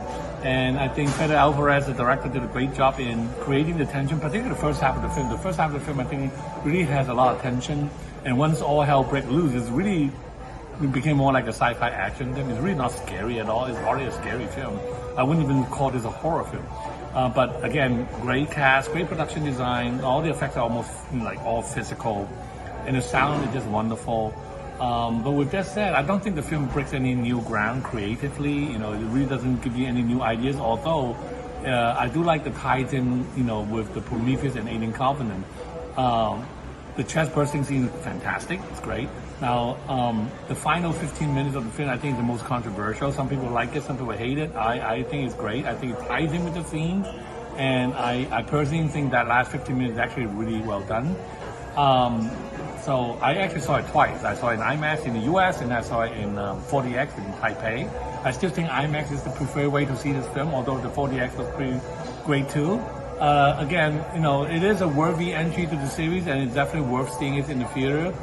[SPEAKER 1] And I think Fede Alvarez, the director, did a great job in creating the tension, particularly the first half of the film. The first half of the film, I think, really has a lot of tension. And once all hell breaks loose, it became more like a sci-fi action film. It's really not scary at all. It's hardly a scary film. I wouldn't even call this a horror film. But again, great cast, great production design. All the effects are almost like all physical. And the sound is just wonderful. But with that said, I don't think the film breaks any new ground creatively. You know, it really doesn't give you any new ideas. Although I do like the ties in, you know, with the Prometheus and Alien Covenant. The chest bursting scene is fantastic. It's great. Now, the final 15 minutes of the film, I think, is the most controversial. Some people like it, some people hate it. I think it's great. I think it ties in with the theme, and I personally think that last 15 minutes is actually really well done. So I actually saw it twice. I saw it in IMAX in the US, and I saw it in 4DX in Taipei. I still think IMAX is the preferred way to see this film, although the 4DX was pretty great too. Again, you know, it is a worthy entry to the series, and it's definitely worth seeing it in the theater.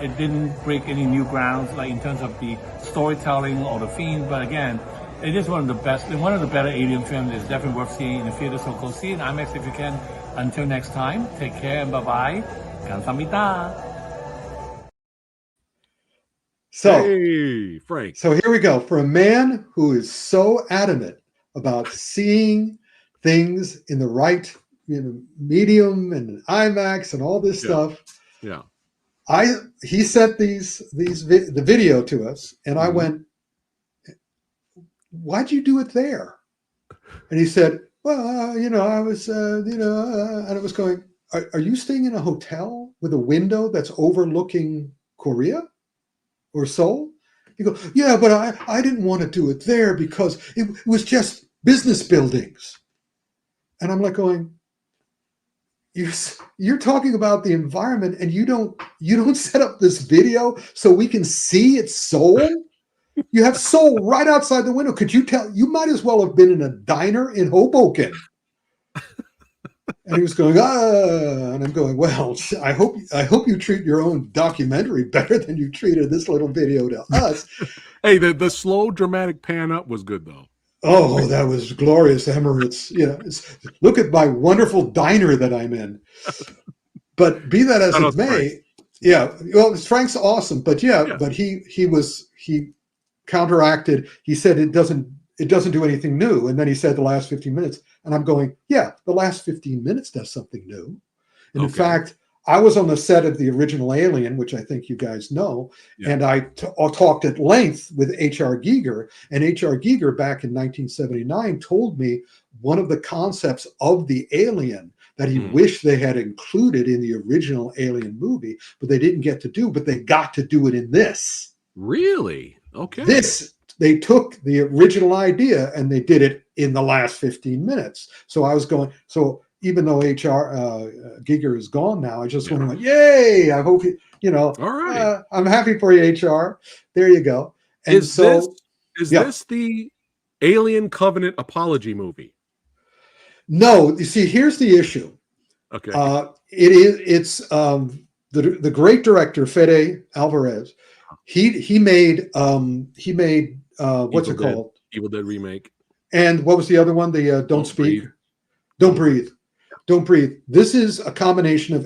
[SPEAKER 1] It didn't break any new grounds, like in terms of the storytelling or the theme, but again, it is one of the best, one of the better Alien films. It's definitely worth seeing in the theater, so go see it in IMAX if you can. Until next time, take care and bye-bye. 감사합니다.
[SPEAKER 2] So,
[SPEAKER 3] hey, Frank.
[SPEAKER 2] So here we go. For a man who is so adamant about seeing things in the right, you know, medium and IMAX and all this stuff.
[SPEAKER 3] Yeah.
[SPEAKER 2] He sent the video to us, and I went, "Why'd you do it there?" And he said, "Well, you know, I was, you know," and I was going, "Are you staying in a hotel with a window that's overlooking Korea or Seoul?" He goes, "Yeah, but I didn't want to do it there because it was just business buildings." And I'm like going, you're talking about the environment, and you don't set up this video so we can see its Seoul? You have Seoul right outside the window. Could you tell? You might as well have been in a diner in Hoboken. And he was going, and I'm going, well, I hope you treat your own documentary better than you treated this little video to us.
[SPEAKER 3] Hey, the slow dramatic pan up was good though.
[SPEAKER 2] Oh, that was glorious, Emirates. You know, look at my wonderful diner that I'm in. But be that as it may,
[SPEAKER 3] Frank.
[SPEAKER 2] Yeah. Well, Frank's awesome, but but he counteracted. He said it doesn't do anything new, and then he said the last 15 minutes, and I'm going, yeah, the last 15 minutes does something new. And in fact, I was on the set of the original Alien, which I think you guys know, and I talked at length with H.R. Giger, and H.R. Giger back in 1979 told me one of the concepts of the Alien that he wished they had included in the original Alien movie, but they didn't get to do, but they got to do it in this.
[SPEAKER 3] Really? Okay.
[SPEAKER 2] They took the original idea and they did it in the last 15 minutes. So I was going, even though H.R. Giger is gone now, I just went, yay! I hope you know. All right. I'm happy for you, H.R. There you go. And
[SPEAKER 3] is this the Alien Covenant apology movie?
[SPEAKER 2] No. You see, here's the issue.
[SPEAKER 3] Okay.
[SPEAKER 2] It's the great director Fede Alvarez. He made what's it called?
[SPEAKER 3] Evil Dead remake.
[SPEAKER 2] And what was the other one? The Don't Speak.
[SPEAKER 3] Breathe.
[SPEAKER 2] Don't Breathe. Don't Breathe. This is a combination of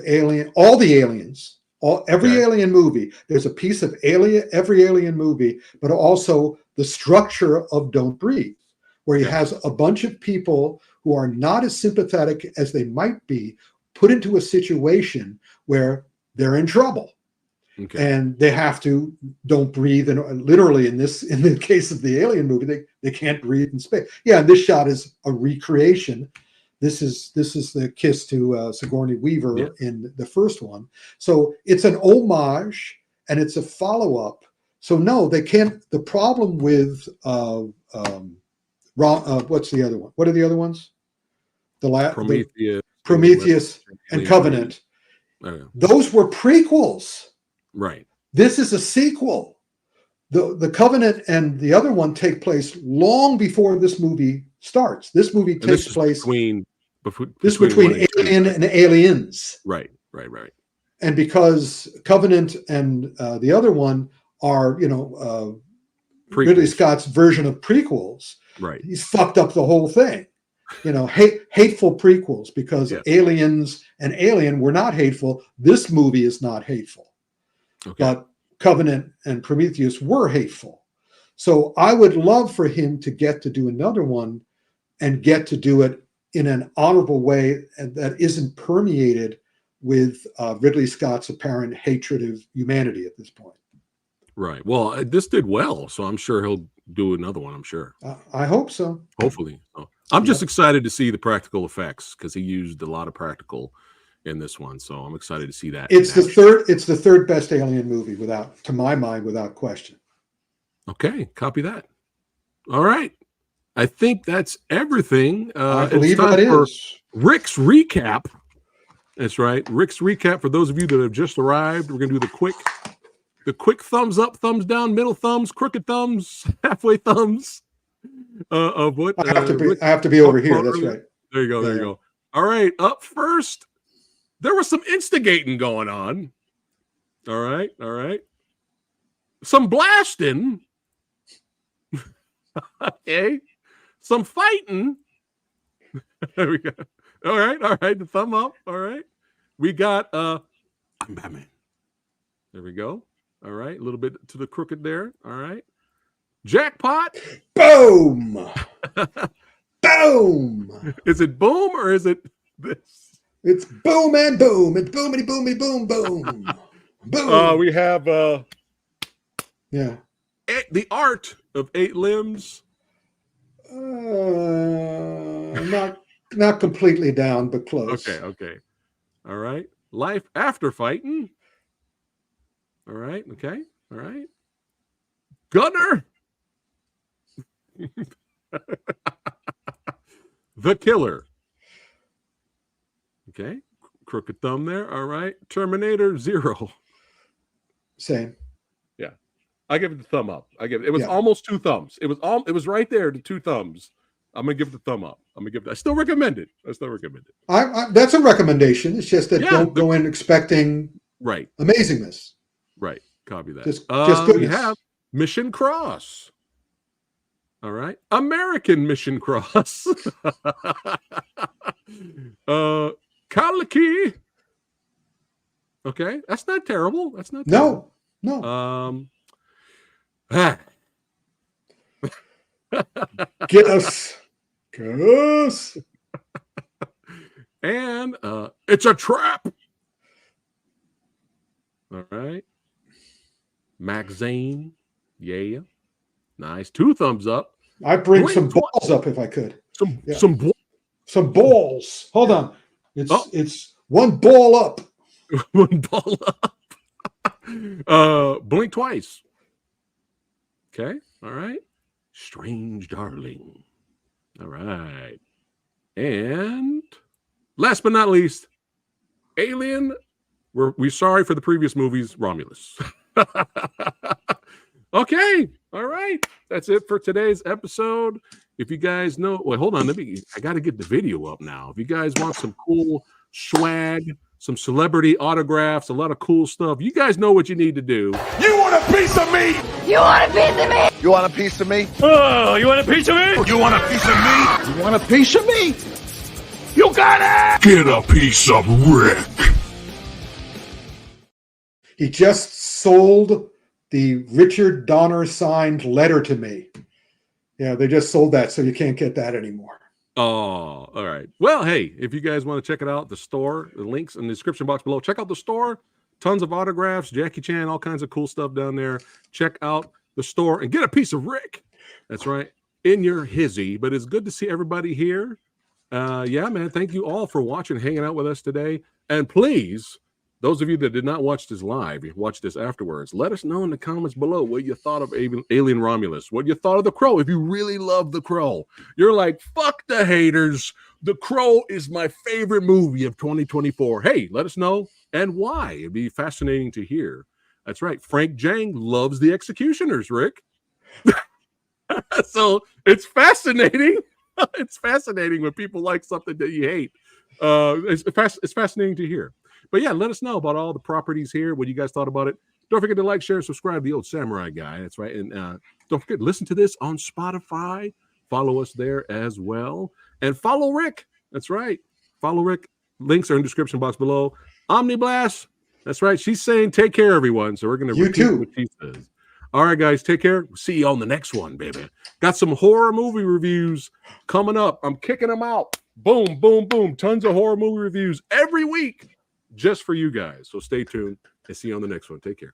[SPEAKER 2] all the aliens, every Alien movie. There's a piece of every Alien movie, but also the structure of Don't Breathe, where he has a bunch of people who are not as sympathetic as they might be, put into a situation where they're in trouble. Okay. And they have to don't breathe, and literally in the case of the Alien movie, they can't breathe in space. Yeah, and this shot is a recreation. This is the kiss to Sigourney Weaver in the first one. So it's an homage and it's a follow-up. So no, they can't. The problem with what's the other one? What are the other ones? Prometheus and Covenant. Those were prequels.
[SPEAKER 3] Right.
[SPEAKER 2] This is a sequel. the Covenant and the other one take place long before this movie starts. This movie takes place
[SPEAKER 3] between
[SPEAKER 2] Alien and Aliens.
[SPEAKER 3] Right.
[SPEAKER 2] And because Covenant and the other one are, Ridley Scott's version of prequels,
[SPEAKER 3] right?
[SPEAKER 2] He's fucked up the whole thing. Hateful prequels, because Aliens and Alien were not hateful. This movie is not hateful.
[SPEAKER 3] Okay.
[SPEAKER 2] But Covenant and Prometheus were hateful. So I would love for him to get to do another one and get to do it in an honorable way that isn't permeated with Ridley Scott's apparent hatred of humanity at this point.
[SPEAKER 3] Right. Well, this did well, so I'm sure he'll do another one, I'm sure.
[SPEAKER 2] I hope so.
[SPEAKER 3] Hopefully. So, I'm just excited to see the practical effects, because he used a lot of practical in this one, so I'm excited to see that.
[SPEAKER 2] It's the third best Alien movie, to my mind, without question.
[SPEAKER 3] Okay, copy that. All right. I think that's everything.
[SPEAKER 2] I believe that is.
[SPEAKER 3] Rick's recap. That's right. Rick's recap for those of you that have just arrived. We're going to do the quick thumbs up, thumbs down, middle thumbs, crooked thumbs, halfway thumbs of what
[SPEAKER 2] I have to be over here. That's right.
[SPEAKER 3] There you go. There you go. All right. Up first, there was some instigating going on. All right. Some blasting. Okay. Some fighting. There we go. All right. The thumb up. All right. We got I'm Batman. There we go. All right. A little bit to the crooked there. All right. Jackpot.
[SPEAKER 2] Boom. Boom.
[SPEAKER 3] Is it boom or is it this?
[SPEAKER 2] It's boom and boom. It's boomity boomity boom boom. Boom.
[SPEAKER 3] We have
[SPEAKER 2] the
[SPEAKER 3] art of 8 limbs.
[SPEAKER 2] Not completely down, but close.
[SPEAKER 3] Okay. All right. Life after fighting. All right. Okay. All right. Gunner. The Killer. Okay. Crooked thumb there. All right. Terminator Zero.
[SPEAKER 2] Same.
[SPEAKER 3] Yeah. I give it the thumb up. It was almost 2 thumbs. It was right there to 2 thumbs. I'm gonna give it the thumb up. I still recommend it. That's a recommendation. It's just that don't go in expecting amazingness. Right. Copy that.
[SPEAKER 2] Just goodness.
[SPEAKER 3] We have Mission Cross. All right. American Mission Cross. Kalki. Okay. That's not terrible.
[SPEAKER 2] No. Get us.
[SPEAKER 3] And it's a trap. All right. Maxxxine. Yeah. Nice. 2 thumbs up.
[SPEAKER 2] I'd bring some balls up if I could.
[SPEAKER 3] Some
[SPEAKER 2] balls. Hold on. It's 1 ball up.
[SPEAKER 3] 1 ball up. Blink twice. Okay. All right. Strange Darling. All right. And last but not least, Alien. We're sorry for the previous movies, Romulus. Okay. All right. That's it for today's episode. If you guys know, hold on. I got to get the video up now. If you guys want some cool swag, some celebrity autographs, a lot of cool stuff, you guys know what you need to do.
[SPEAKER 4] You want a piece of me?
[SPEAKER 5] You want a piece of me?
[SPEAKER 4] You want a piece of me?
[SPEAKER 5] Oh, you want a piece of me?
[SPEAKER 4] You want a piece of me?
[SPEAKER 5] You want a piece of me?
[SPEAKER 4] You got it!
[SPEAKER 6] Get a piece of Rick.
[SPEAKER 2] He just sold the Richard Donner signed letter to me. Yeah, they just sold that, so you can't get that anymore.
[SPEAKER 3] Oh, all right. Well, hey, if you guys want to check it out, the store, the links in the description box below. Check out the store. Tons of autographs, Jackie Chan, all kinds of cool stuff down there. Check out the store and get a piece of Rick. That's right. In your hizzy. But it's good to see everybody here. Yeah, man. Thank you all for watching, hanging out with us today. And please, those of you that did not watch this live, you watch this afterwards, let us know in the comments below what you thought of Alien Romulus, what you thought of The Crow. If you really love The Crow, you're like, fuck the haters. The Crow is my favorite movie of 2024. Hey, let us know and why. It'd be fascinating to hear. That's right. Frank Jang loves the Executioners, Rick. So it's fascinating. It's fascinating when people like something that you hate. It's fascinating to hear. But yeah, let us know about all the properties here. What you guys thought about it. Don't forget to like, share, and subscribe to the Old Samurai Guy. That's right. And don't forget, listen to this on Spotify. Follow us there as well. And follow Rick. That's right. Follow Rick. Links are in the description box below. Omniblast. That's right. She's saying take care, everyone. So we're going to repeat what she says. All right, guys. Take care. See you on the next one, baby. Got some horror movie reviews coming up. I'm kicking them out. Boom, boom, boom. Tons of horror movie reviews every week just for you guys. So stay tuned and see you on the next one. Take care.